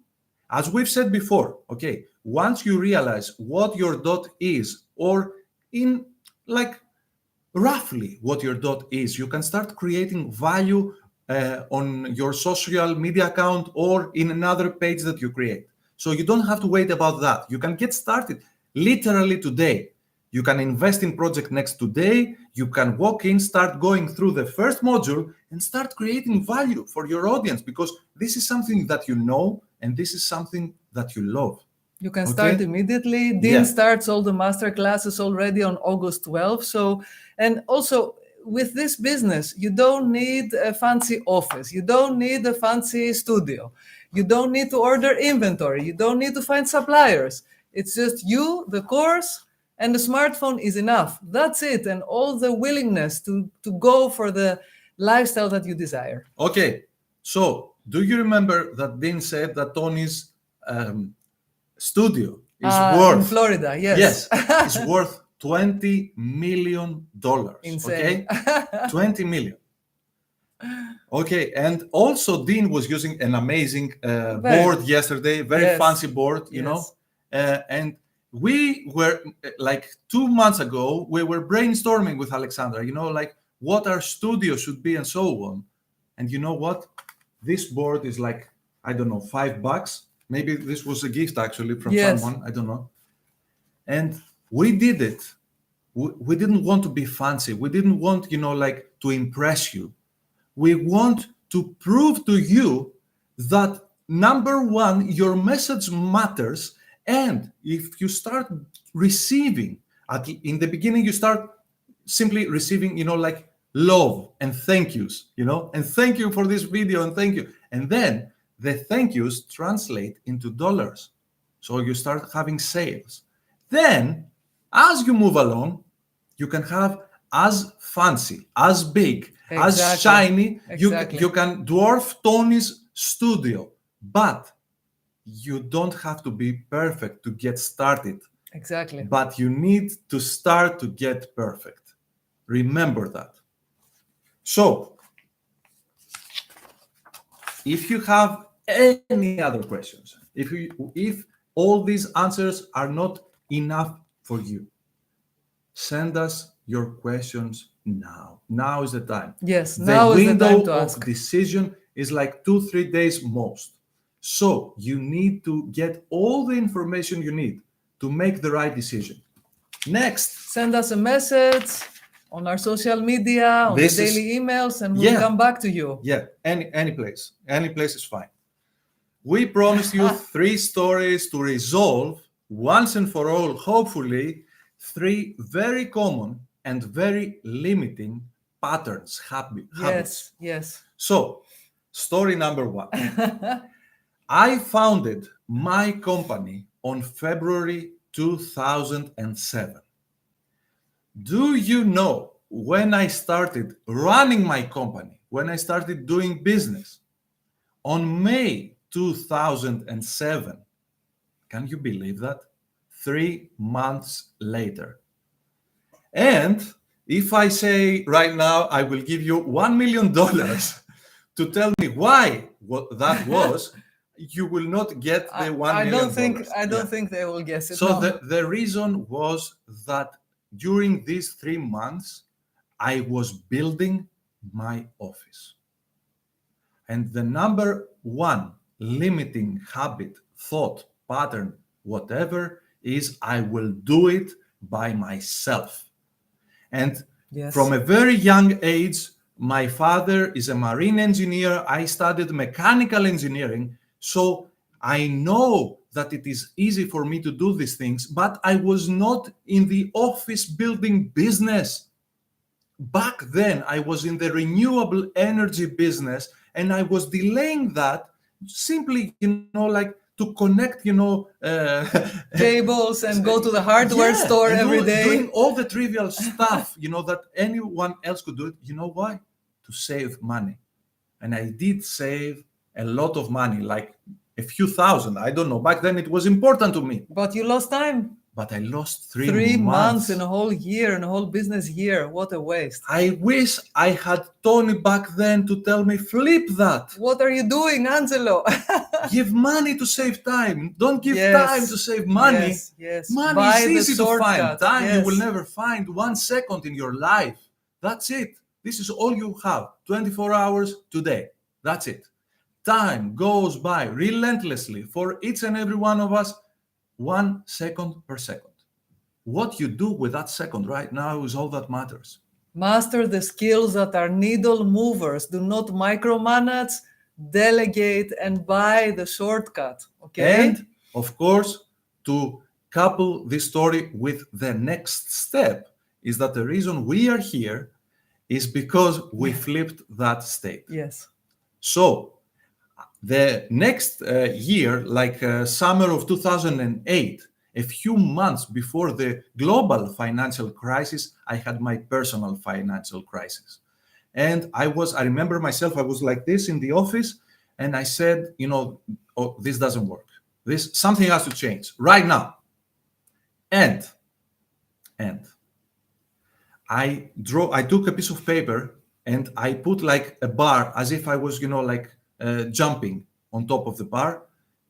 As we've said before, okay, once you realize what your dot is, or in like roughly what your dot is, you can start creating value on your social media account or in another page that you create. So you don't have to wait about that. You can get started literally today. You can invest in Project Next today. You can walk in, start going through the first module and start creating value for your audience, because this is something that you know and this is something that you love. You can Okay? start immediately. Dean Yeah. starts all the master classes already on August 12th. So, and also with this business, you don't need a fancy office. You don't need a fancy studio. You don't need to order inventory. You don't need to find suppliers. It's just you, the course, and the smartphone is enough. That's it. And all the willingness to go for the lifestyle that you desire. Okay. So, do you remember that Dean said that Tony's studio is In worth Florida, yes. it's worth $20 million. Insane. Okay, 20 million. Okay, and also Dean was using an amazing board yesterday, very Yes. fancy board, you know. And we were like 2 months ago, we were brainstorming with Alexandra, you know, like what our studio should be and so on. And you know what? This board is like, I don't know, $5. Maybe this was a gift actually from someone, I don't know. And we did it. We didn't want to be fancy. We didn't want, you know, like to impress you. We want to prove to you that number one, your message matters. And if you start receiving, in the beginning, you start simply receiving, you know, like love and thank yous, you know, and thank you for this video and thank you. And then the thank yous translate into dollars. So you start having sales. Then, as you move along, you can have as fancy, as big, as shiny. You can dwarf Tony's studio, but you don't have to be perfect to get started. Exactly. But you need to start to get perfect. Remember that. So, if you have any other questions, if all these answers are not enough for you, send us your questions now. Now is the time. Yes, now is the time to window ask. of decision is like 2-3 days most. So you need to get all the information you need to make the right decision. Next. Send us a message on our social media, on the daily emails, and we'll come back to you. Yeah, any place. Any place is fine. We promised you 3 stories to resolve once and for all, hopefully, 3 very common and very limiting patterns, habits. Yes. So, story number 1. I founded my company on February 2007. Do you know when I started running my company, when I started doing business? On May 2007. Can you believe that? 3 months later. And if I say right now, I will give you $1 million to tell me why what that was, you will not get the $1 million. I don't think they will guess it. So the reason was that during these 3 months, I was building my office. And the number 1 limiting habit, thought, pattern, whatever, is I will do it by myself. And from a very young age, my father is a marine engineer. I studied mechanical engineering. So I know that it is easy for me to do these things, but I was not in the office building business. Back then, I was in the renewable energy business, and I was delaying that simply, like to connect, cables and go to the hardware store every day. Doing all the trivial stuff, that anyone else could do it. You know why? To save money. And I did save a lot of money, like a few thousand. I don't know. Back then, it was important to me. But you lost time. But I lost 3 months in a whole year, in a whole business year. What a waste. I wish I had Tony back then to tell me, flip that. What are you doing, Angelo? Give money to save time. Don't give time to save money. Yes. Money is easy to find. Time you will never find 1 second in your life. That's it. This is all you have. 24 hours today. That's it. Time goes by relentlessly for each and every one of us. 1 second per second. What you do with that second right now is all that matters. Master the skills that are needle movers. Do not micromanage, delegate, and buy the shortcut. Okay. And of course, to couple this story with the next step is that the reason we are here is because we flipped that state. Yes. So the next year, like summer of 2008, a few months before the global financial crisis, I had my personal financial crisis. And I remember myself, I was like this in the office, and I said, oh, this doesn't work. Something has to change right now. And I took a piece of paper and I put like a bar as if I was, jumping on top of the bar.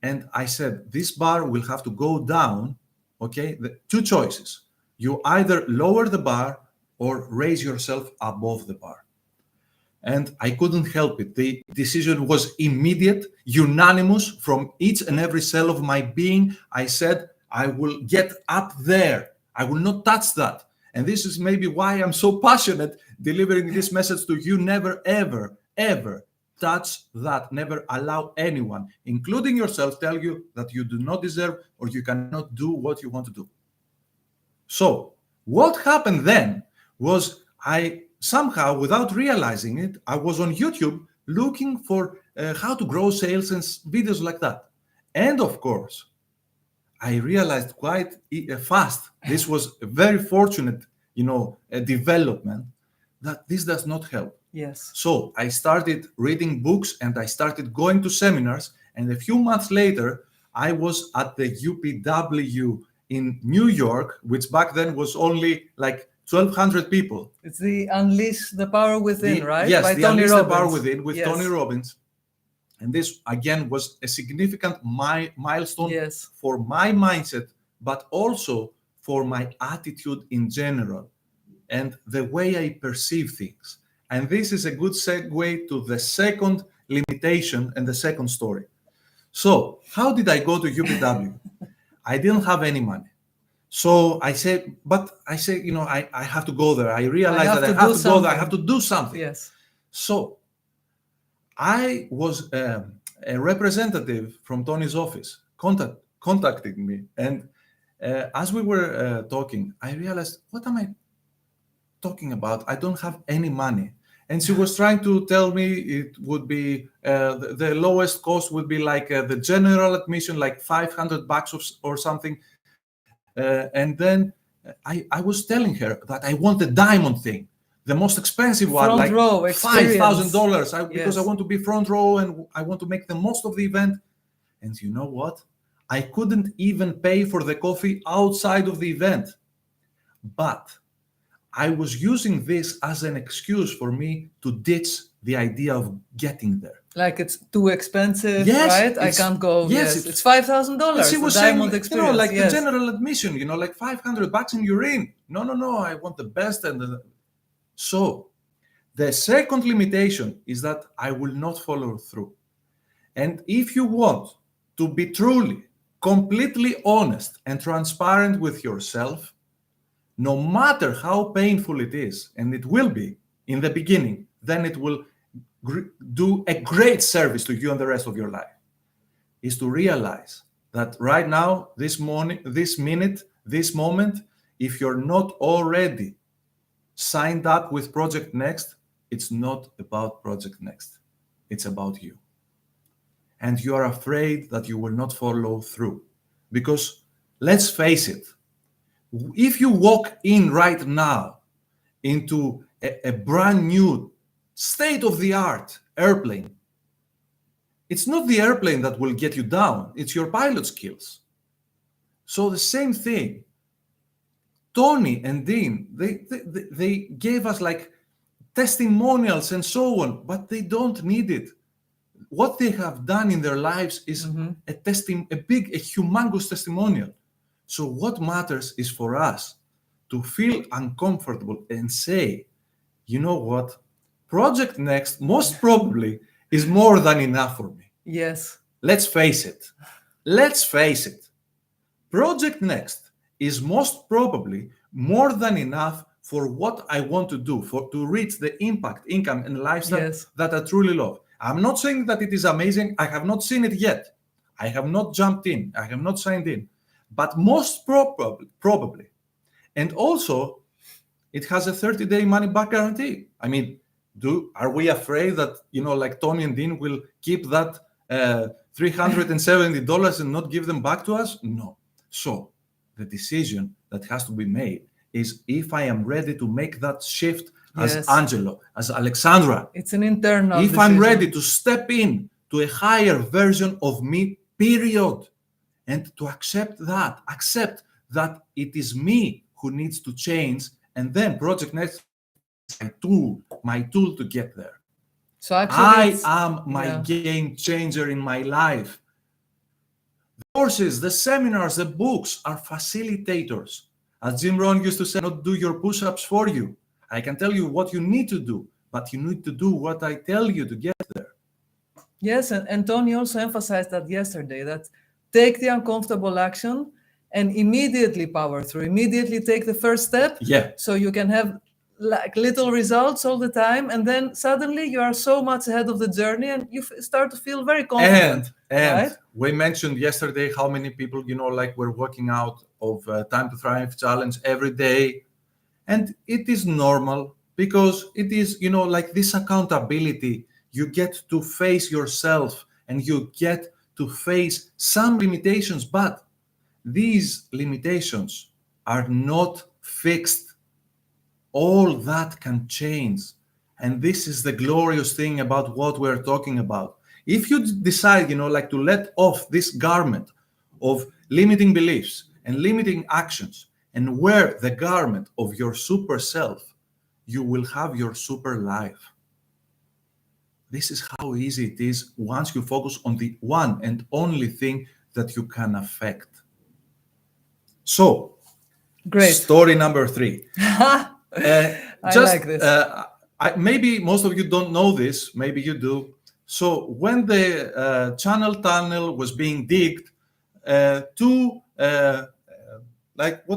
And I said, this bar will have to go down. Okay. Two choices. You either lower the bar or raise yourself above the bar. And I couldn't help it. The decision was immediate, unanimous from each and every cell of my being. I said, I will get up there. I will not touch that. And this is maybe why I'm so passionate delivering this message to you. Never, ever, ever touch that. Never allow anyone, including yourself, tell you that you do not deserve or you cannot do what you want to do. So what happened then was I somehow, without realizing it, I was on YouTube looking for how to grow sales and videos like that. And of course, I realized quite fast, this was a very fortunate, development, that this does not help. Yes. So I started reading books and I started going to seminars. And a few months later, I was at the UPW in New York, which back then was only like 1,200 people. It's the Unleash the Power Within, right? Yes, By the Tony Unleash Robbins. the Power Within with Yes. Tony Robbins. And this, again, was a significant milestone for my mindset, but also for my attitude in general and the way I perceive things. And this is a good segue to the second limitation and the second story. So how did I go to UPW? I didn't have any money. So I said, I have to go there. I realized that I have to go there. I have to do something. Yes. So I was a representative from Tony's office contacted me. And as we were talking, I realized, what am I talking about? I don't have any money. And she was trying to tell me it would be the lowest cost would be like the general admission, like $500 or something. And then I was telling her that I want the diamond thing, the most expensive one, like $5,000, because I want to be front row and I want to make the most of the event. And you know what? I couldn't even pay for the coffee outside of the event. But I was using this as an excuse for me to ditch the idea of getting there. Like it's too expensive, right? I can't go. Yes, it's $5,000. She was diamond saying, experience. like the general admission, like $500 and you're in. No, I want the best. So the second limitation is that I will not follow through. And if you want to be truly, completely honest and transparent with yourself, no matter how painful it is, and it will be in the beginning, then it will do a great service to you and the rest of your life, is to realize that right now, this morning, this minute, this moment, if you're not already signed up with Project Next, it's not about Project Next. It's about you. And you are afraid that you will not follow through. Because let's face it, if you walk in right now into a brand new state-of-the-art airplane, it's not the airplane that will get you down, it's your pilot skills. So the same thing. Tony and Dean, they gave us like testimonials and so on, but they don't need it. What they have done in their lives is a humongous testimonial. So what matters is for us to feel uncomfortable and say, you know what? Project Next most probably is more than enough for me. Yes. Let's face it. Let's face it. Project Next is most probably more than enough for what I want to do, to reach the impact, income, and lifestyle that I truly love. I'm not saying that it is amazing. I have not seen it yet. I have not jumped in. I have not signed in. but most probably. And also, it has a 30-day money-back guarantee. I mean, are we afraid that, like Tony and Dean will keep that $370 and not give them back to us? No. So the decision that has to be made is if I am ready to make that shift as Yes. Angelo, as Alexandra. It's an internal If decision. I'm ready to step in to a higher version of me, period. And to accept that it is me who needs to change, and then Project Next is my tool to get there. So actually, I am my game changer in my life. The courses, the seminars, the books are facilitators. As Jim Rohn used to say, not do your push-ups for you. I can tell you what you need to do, but you need to do what I tell you to get there. Yes, and Tony also emphasized that yesterday, that take the uncomfortable action and immediately power through, immediately take the first step. Yeah. So you can have like little results all the time, and then suddenly you are so much ahead of the journey and you start to feel very confident. And right? we mentioned yesterday how many people, like we're working out of Time to Thrive Challenge every day. And it is normal because it is, like this accountability. You get to face yourself and you get to face some limitations, but these limitations are not fixed. All that can change. And this is the glorious thing about what we're talking about. If you decide, like to let off this garment of limiting beliefs and limiting actions and wear the garment of your super self, you will have your super life. This is how easy it is once you focus on the one and only thing that you can affect. So, Great. Story number 3. I like this. Maybe most of you don't know this, maybe you do. So when the channel tunnel was being digged, what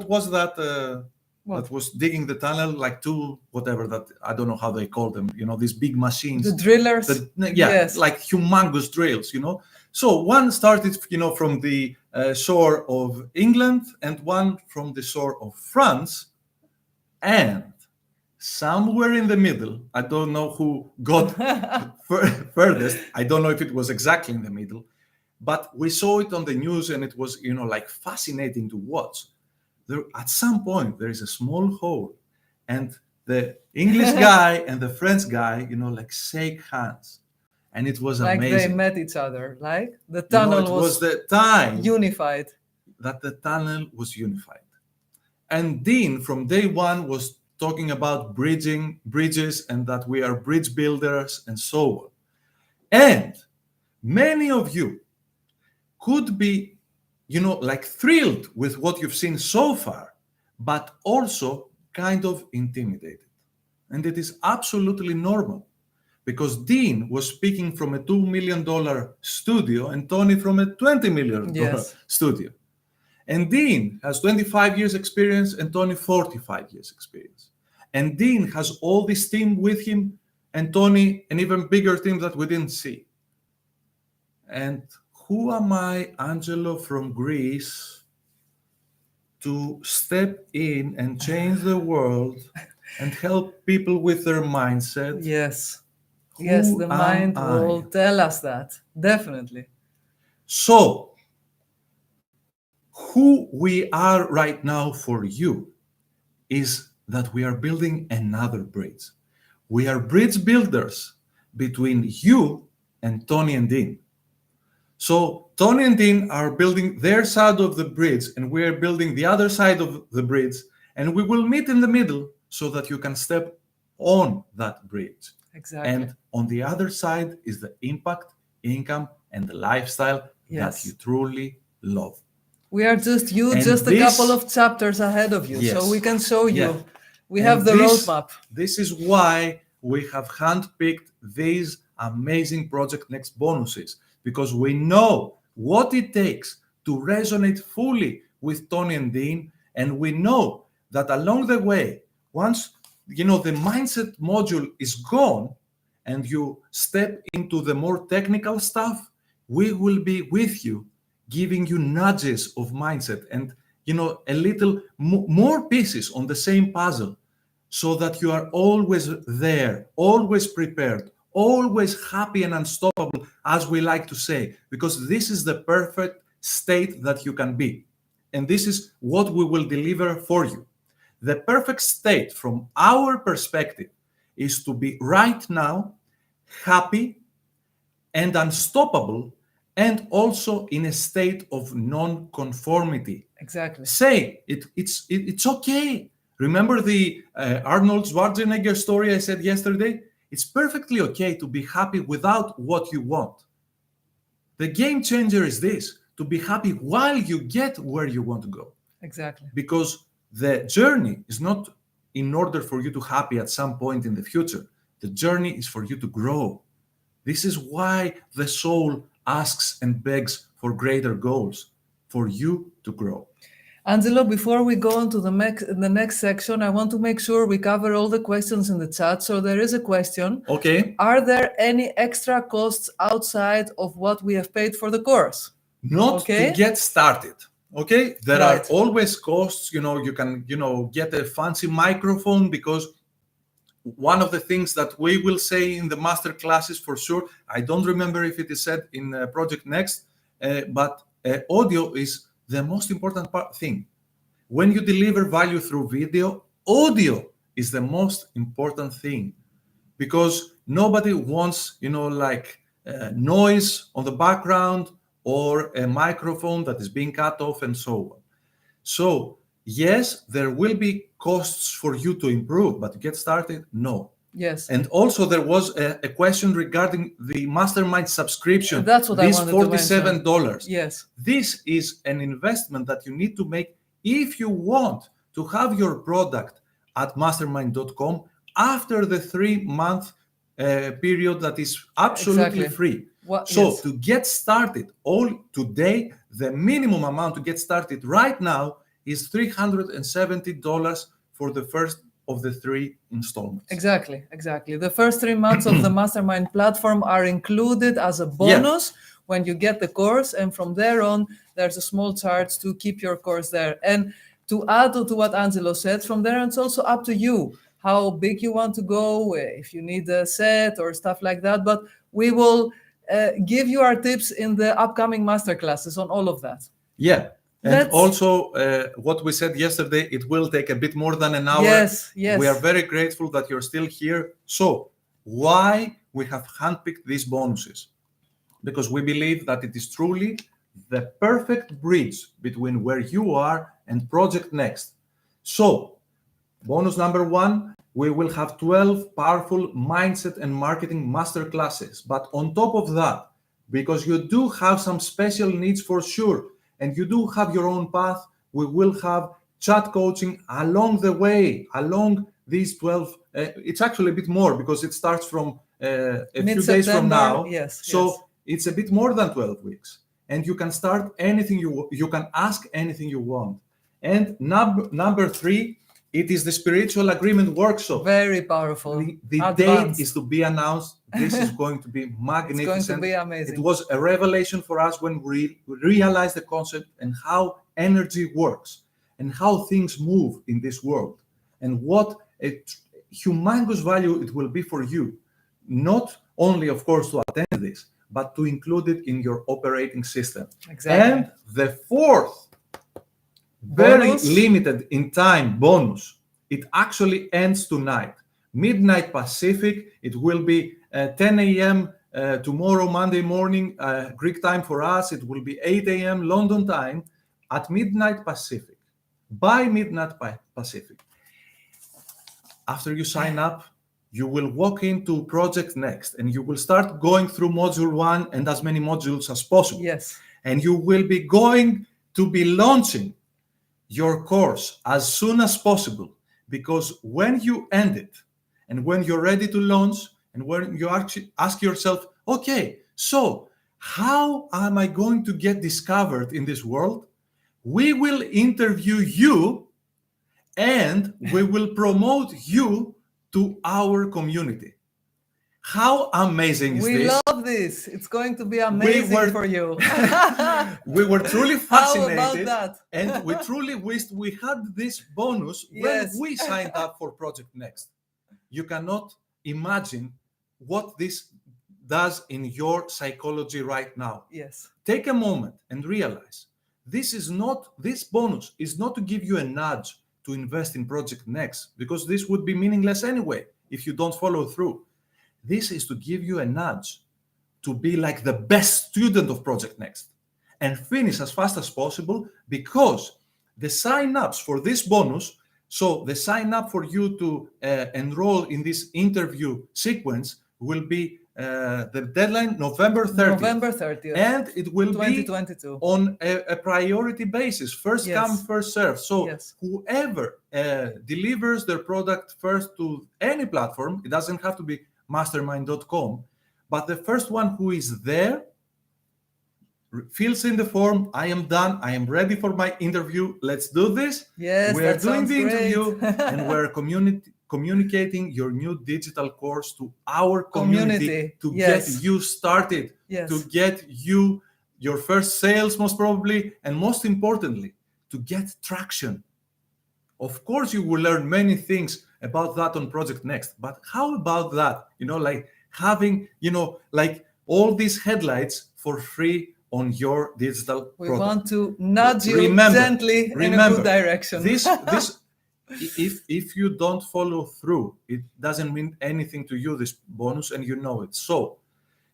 was that? That was digging the tunnel, like two, whatever that, I don't know how they call them, these big machines. The drillers. Yes. Like humongous drills, So one started, from the shore of England and one from the shore of France. And somewhere in the middle, I don't know who got furthest. I don't know if it was exactly in the middle, but we saw it on the news and it was, like fascinating to watch. There, at some point, there is a small hole and the English guy and the French guy, like shake hands. And it was like amazing. They met each other, like the tunnel was the time unified. That the tunnel was unified. And Dean, from day one, was talking about bridges and that we are bridge builders and so on. And many of you could be, like thrilled with what you've seen so far, but also kind of intimidated. And it is absolutely normal because Dean was speaking from a $2 million studio and Tony from a $20 million studio. And Dean has 25 years experience and Tony 45 years experience. And Dean has all this team with him and Tony an even bigger team that we didn't see. And who am I, Angelo from Greece, to step in and change the world and help people with their mindset? Yes. Yes, the mind will tell us that. Definitely. So, who we are right now for you is that we are building another bridge. We are bridge builders between you and Tony and Dean. So Tony and Dean are building their side of the bridge and we are building the other side of the bridge, and we will meet in the middle so that you can step on that bridge. Exactly. And on the other side is the impact, income, and the lifestyle that you truly love. We are just a couple of chapters ahead of you, so we can show you. We have the roadmap. This is why we have handpicked these amazing Project Next bonuses, because we know what it takes to resonate fully with Tony and Dean, and we know that along the way, once the mindset module is gone and you step into the more technical stuff, we will be with you giving you nudges of mindset and, a little more pieces on the same puzzle, so that you are always there, always prepared, always happy and unstoppable, as we like to say, because this is the perfect state that you can be. And this is what we will deliver for you. The perfect state from our perspective is to be right now happy and unstoppable, and also in a state of non-conformity. Exactly. Say it's okay. Remember the Arnold Schwarzenegger story I said yesterday? It's perfectly okay to be happy without what you want. The game changer is this: to be happy while you get where you want to go. Exactly. Because the journey is not in order for you to happy at some point in the future. The journey is for you to grow. This is why the soul asks and begs for greater goals, for you to grow. Angelo, before we go on to the next section, I want to make sure we cover all the questions in the chat. So there is a question. Okay. Are there any extra costs outside of what we have paid for the course? Not to get started. Okay. There are always costs. You can, get a fancy microphone, because one of the things that we will say in the master classes for sure, I don't remember if it is said in Project Next, but audio is the most important thing. When you deliver value through video, audio is the most important thing, because nobody wants, noise on the background or a microphone that is being cut off and so on. So yes, there will be costs for you to improve, but to get started, no. Yes. And also there was a question regarding the mastermind subscription. That's what I wanted to mention. $47. Yes. This is an investment that you need to make if you want to have your product at mastermind.com after the 3-month period that is absolutely free. To get started, today, the minimum amount to get started right now is $370 for the first of the 3 installments. Exactly. The first 3 months of the Mastermind platform are included as a bonus when you get the course, and from there on, there's a small charge to keep your course there. And to add to what Angelo said, from there, it's also up to you how big you want to go, if you need a set or stuff like that. But we will give you our tips in the upcoming masterclasses on all of that. Yeah. And also, what we said yesterday, it will take a bit more than an hour. Yes. We are very grateful that you're still here. So why we have handpicked these bonuses? Because we believe that it is truly the perfect bridge between where you are and Project Next. So bonus number 1, we will have 12 powerful mindset and marketing masterclasses. But on top of that, because you do have some special needs for sure, and you do have your own path, we will have chat coaching along the way, along these 12. It's actually a bit more, because it starts from a few days from now. So it's a bit more than 12 weeks. And you can start anything you can ask anything you want. And number 3, it is the spiritual agreement workshop. Very powerful. The date is to be announced. This is going to be magnificent. It's going to be amazing. It was a revelation for us when we realized the concept and how energy works and how things move in this world, and what a humongous value it will be for you. Not only, of course, to attend this, but to include it in your operating system. Exactly. And the 4th, very limited in time bonus, it actually ends tonight, midnight Pacific. It will be 10 a.m. Tomorrow, Monday morning, Greek time for us. It will be 8 a.m. London time at midnight Pacific, by midnight Pacific. After you sign up, you will walk into Project Next, and you will start going through module 1 and as many modules as possible. Yes. And you will be going to be launching your course as soon as possible, because when you end it and when you're ready to launch, and when you actually ask yourself, okay, so how am I going to get discovered in this world? We will interview you and we will promote you to our community. How amazing is We this? love this. It's going to be amazing were- for you. We were truly How about fascinated, that? and we truly wished we had this bonus Yes. when we signed up for Project Next. You cannot imagine what this does in your psychology right now. Yes. Take a moment and realize this bonus is not to give you a nudge to invest in Project Next, because this would be meaningless anyway if you don't follow through. This is to give you a nudge to be like the best student of Project Next and finish as fast as possible, because the sign-ups for this bonus, so the sign-up for you to enroll in this interview sequence will be the deadline November 30th. November 30th. And it will be 2022. on a priority basis, first Yes. come, first serve. So Yes. whoever delivers their product first to any platform, it doesn't have to be mastermind.com, but the first one who is there fills in the form. I am done. I am ready for my interview. Let's do this. Yes, We're that doing sounds the great. interview and we're communicating your new digital course to our community to Yes. get you started, Yes. to get you your first sales, most probably, and most importantly, to get traction. Of course, you will learn many things about that on Project Next, but how about that? Like having, like all these headlights for free on your digital We product. want to nudge you Remember- gently in a remember, good direction. This if you don't follow through, it doesn't mean anything to you, this bonus, and you know it. So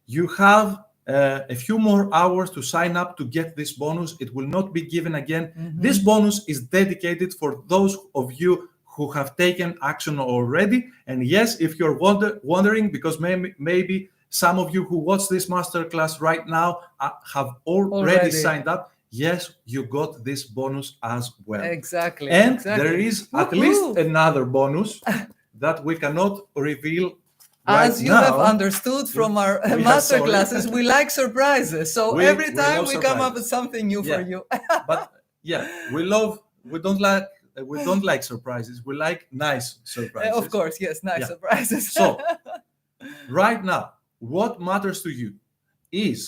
you have a few more hours to sign up to get this bonus. It will not be given again. This bonus is dedicated for those of you who have taken action already. And yes, if you're wondering, because maybe some of you who watch this masterclass right now have already signed up, yes, you got this bonus as well. Exactly. And exactly. there is at least another bonus that we cannot reveal right As you now. have understood from our we are masterclasses, sorry. we like surprises. So We every time love we come up surprises. with something new for Yeah. you. But yeah, we don't like surprises. We like nice surprises. Of course, yes, nice Yeah. surprises. So right now, what matters to you is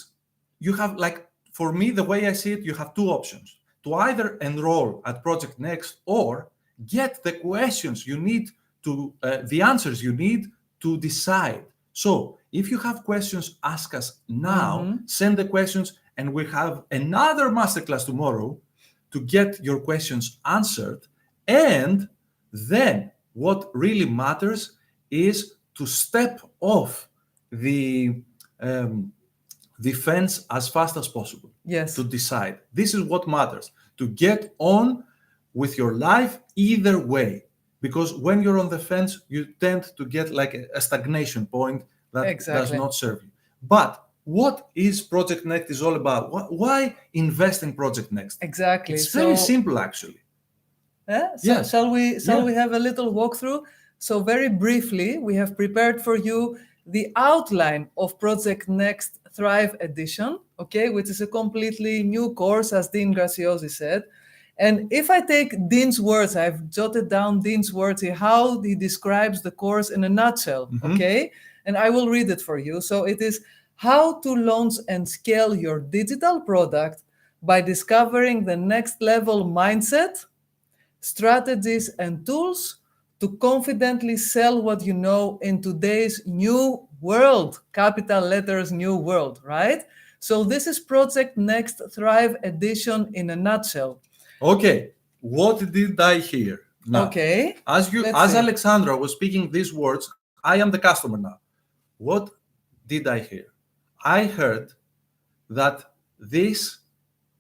you have, like, for me, the way I see it, you have two options: to either enroll at Project Next or get the questions you need to, the answers you need to decide. So if you have questions, ask us now, send the questions, and we have another masterclass tomorrow to get your questions answered. And then what really matters is to step off the fence as fast as possible. Yes. To decide. This is what matters. To get on with your life either way. Because when you're on the fence, you tend to get like a stagnation point that does not serve you. But what is Project Next is all about? Why invest in Project Next? Exactly. It's very simple, actually. So shall we have a little walkthrough? So very briefly, we have prepared for you the outline of Project Next Thrive Edition, okay, which is a completely new course, as Dean Graziosi said. And if I take Dean's words, I've jotted down Dean's words here, how he describes the course in a nutshell, okay? And I will read it for you. So it is how to launch and scale your digital product by discovering the next level mindset, strategies, and tools to confidently sell what you know in today's new world, capital letters, new world, right? So this is Project Next Thrive Edition in a nutshell. Okay, what did I hear now? Okay. As see. Alexandra was speaking these words, I am the customer now. What did I hear? I heard that this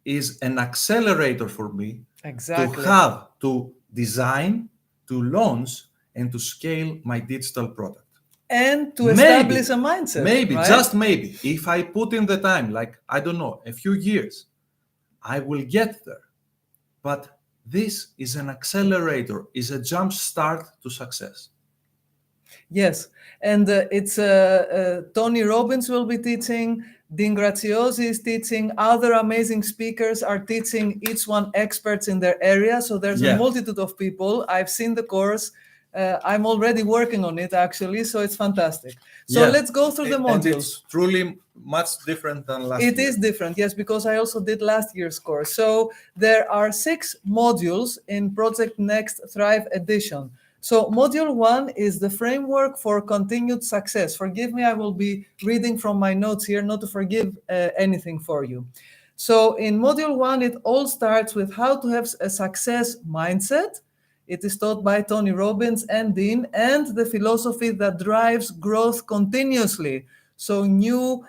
is an accelerator for me Exactly. to have to design, to launch, and to scale my digital product. And to establish a mindset. Maybe, right? just maybe, if I put in the time, like, I don't know, a few years, I will get there. But this is an accelerator, is a jump start to success. Yes, and it's Tony Robbins will be teaching, Dean Graziosi is teaching, other amazing speakers are teaching, each one experts in their area. So there's a multitude of people. I've seen the course. I'm already working on it actually, so it's fantastic. So Yeah. let's go through the And modules. it's truly much different than last It year. is different, yes, because I also did last year's course. So there are 6 modules in Project Next Thrive Edition. So module 1 is the framework for continued success. Forgive me, I will be reading from my notes here, not to forgive anything for you. So in module 1, it all starts with how to have a success mindset. It is taught by Tony Robbins and Dean, and the philosophy that drives growth continuously. So new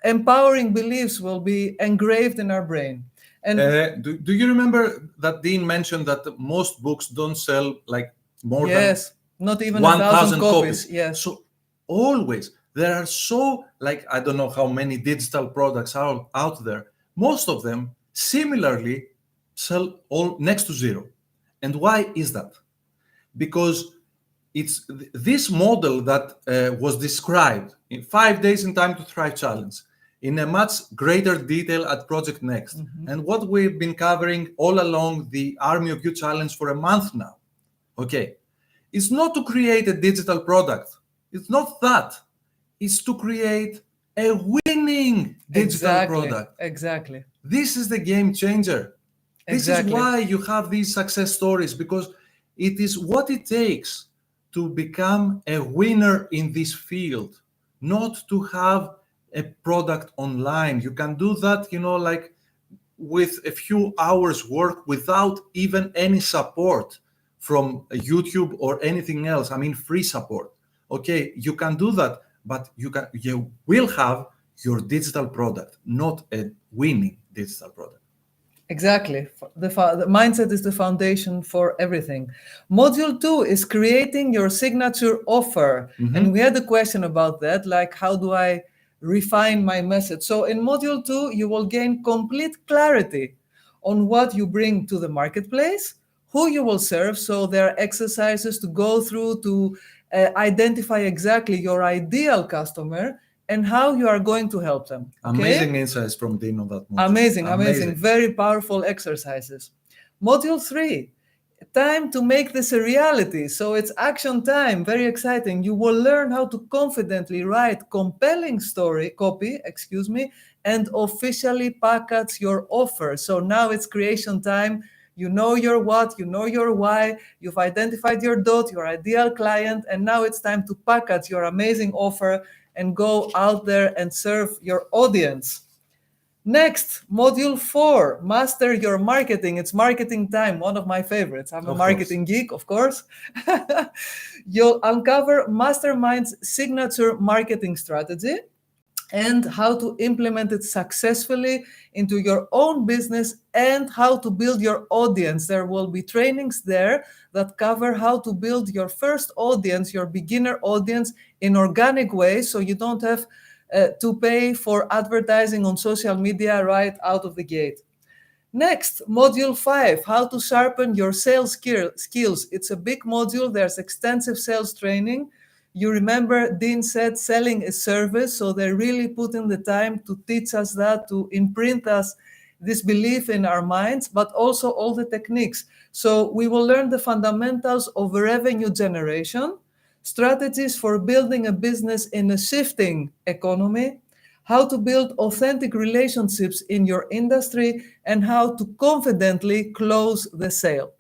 empowering beliefs will be engraved in our brain. And do you remember that Dean mentioned that most books don't sell like more yes, not even than 1,000 1,000 copies. Yes. So always there are so, like, I don't know how many digital products are out there. Most of them similarly sell all next to zero. And why is that? Because it's this model that was described in 5 days in Time to Thrive Challenge in a much greater detail at Project Next. And what we've been covering all along the Army of You Challenge for a month now, okay, it's not to create a digital product. It's not that. It's to create a winning digital product. Exactly. This is the game changer. This is why you have these success stories, because it is what it takes to become a winner in this field, not to have a product online. You can do that, like with a few hours work without even any support from YouTube or anything else. I mean, free support. Okay, you can do that, but you will have your digital product, not a winning digital product. Exactly. The mindset is the foundation for everything. Module 2 is creating your signature offer. And we had a question about that, like how do I refine my message? So in module 2, you will gain complete clarity on what you bring to the marketplace, who you will serve. So there are exercises to go through to identify exactly your ideal customer and how you are going to help them. Okay? Amazing insights from Dean on that module. Amazing. Very powerful exercises. Module 3, time to make this a reality. So it's action time. Very exciting. You will learn how to confidently write compelling copy, and officially package your offer. So now it's creation time. You know your what, you know your why, you've identified your dot, your ideal client, and now it's time to package your amazing offer and go out there and serve your audience. Next, module 4, master your marketing. It's marketing time, one of my favorites. I'm a marketing geek, of course. You'll uncover Mastermind's signature marketing strategy and how to implement it successfully into your own business and how to build your audience. There will be trainings there that cover how to build your first audience, your beginner audience, in organic ways, so you don't have to pay for advertising on social media right out of the gate. Next, module 5, how to sharpen your sales skills. It's a big module. There's extensive sales training. You remember Dean said selling is service, so they're really putting the time to teach us that, to imprint us this belief in our minds, but also all the techniques. So we will learn the fundamentals of revenue generation, strategies for building a business in a shifting economy, how to build authentic relationships in your industry, and how to confidently close the sale.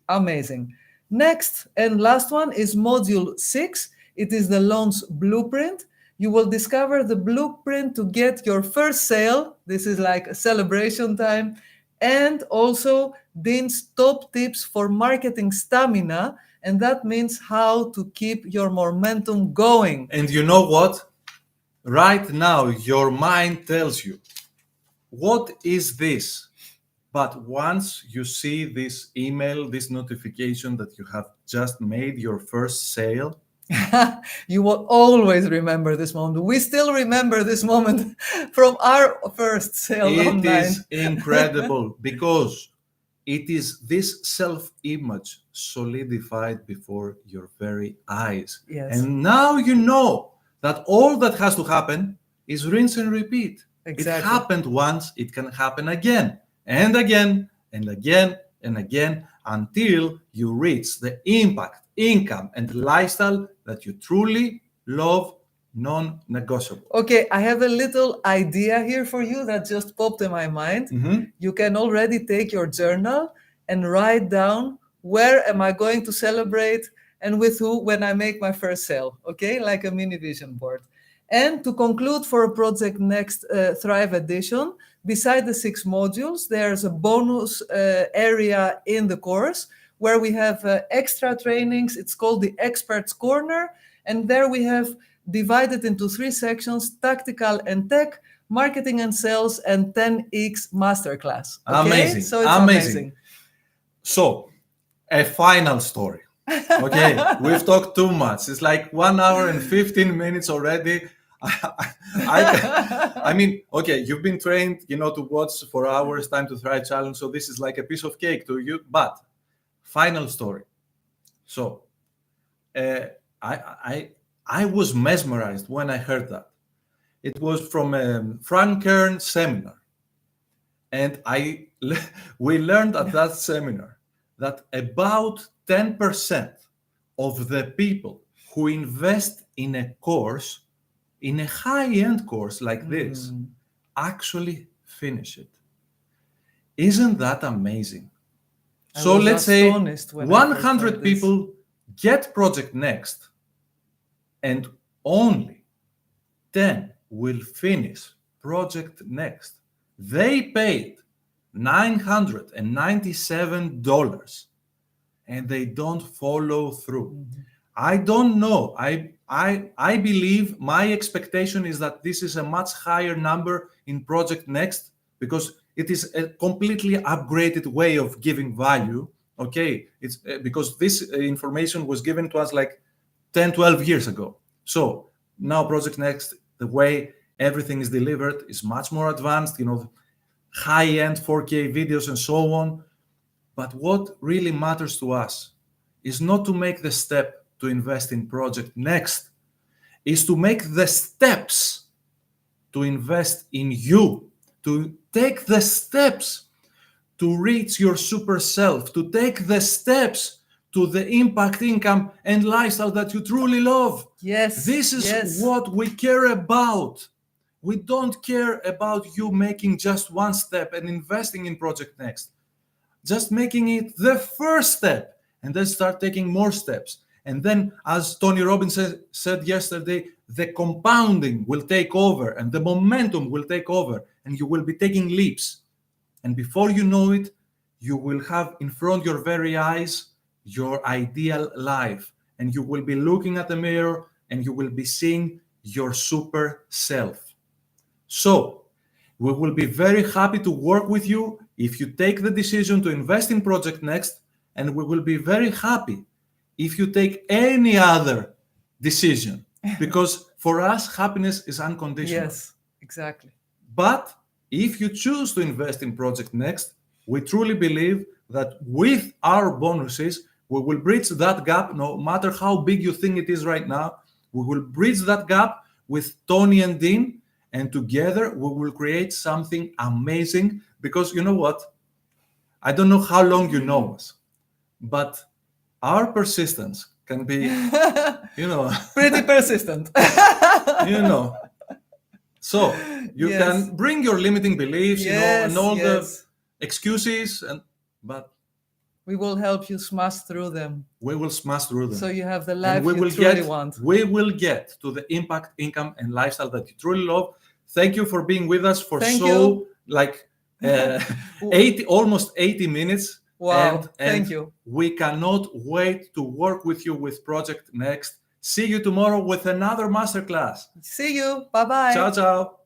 Amazing. Next and last one is module 6. It is the launch blueprint. You will discover the blueprint to get your first sale. This is like a celebration time. And also Dean's top tips for marketing stamina. And that means how to keep your momentum going. And you know what? Right now, your mind tells you, what is this? But once you see this email, this notification that you have just made your first sale, you will always remember this moment. We still remember this moment from our first sale online. It is incredible because it is this self-image solidified before your very eyes. Yes. And now you know that all that has to happen is rinse and repeat. Exactly. It happened once, it can happen again and again and again and again until you reach the impact, income, and lifestyle that you truly love, non-negotiable. Okay, I have a little idea here for you that just popped in my mind. You can already take your journal and write down, where am I going to celebrate and with who when I make my first sale, okay? Like a mini vision board. And to conclude for a Project Next Thrive edition, beside the 6 modules, there's a bonus area in the course where we have extra trainings. It's called the Experts Corner. And there we have divided into 3 sections: tactical and tech, marketing and sales, and 10x masterclass. Okay? Amazing. So it's amazing. So, a final story. Okay, we've talked too much. It's like 1 hour and 15 minutes already. I mean, okay, you've been trained, to watch for hours, Time to Thrive challenge. So this is like a piece of cake to you. But final story. So, I was mesmerized when I heard that. It was from a Frank Kern seminar. And we learned at that seminar that about 10% of the people who invest in a course, in a high-end course like this, actually finish it. Isn't that amazing? So let's say 100 people get Project Next, and only 10 will finish Project Next. They paid $997 and they don't follow through. I don't know. I believe my expectation is that this is a much higher number in Project Next because it is a completely upgraded way of giving value. Okay, it's because this information was given to us like 10, 12 years ago. So now Project Next, the way everything is delivered is much more advanced, high-end 4K videos and so on. But what really matters to us is not to make the step to invest in Project Next, is to make the steps to invest in you, to take the steps to reach your super self, to take the steps to the impact, income, and lifestyle that you truly love. Yes. This is what we care about. We don't care about you making just one step and investing in Project Next. Just making it the first step and then start taking more steps. And then, as Tony Robbins said yesterday, the compounding will take over and the momentum will take over and you will be taking leaps. And before you know it, you will have in front of your very eyes your ideal life. And you will be looking at the mirror and you will be seeing your super self. So, we will be very happy to work with you if you take the decision to invest in Project Next, and we will be very happy if you take any other decision, because for us, happiness is unconditional. Yes, exactly. But if you choose to invest in Project Next, we truly believe that with our bonuses, we will bridge that gap, no matter how big you think it is right now. We will bridge that gap with Tony and Dean, and together we will create something amazing. Because you know what? I don't know how long you know us, but our persistence can be, pretty persistent. So you can bring your limiting beliefs, and all the excuses, but we will help you smash through them. We will smash through them. So you have the life you truly want. We will get to the impact, income, and lifestyle that you truly love. Thank you for being with us for almost 80 minutes. Wow, and thank you. We cannot wait to work with you with Project Next. See you tomorrow with another masterclass. See you. Bye-bye. Ciao, ciao.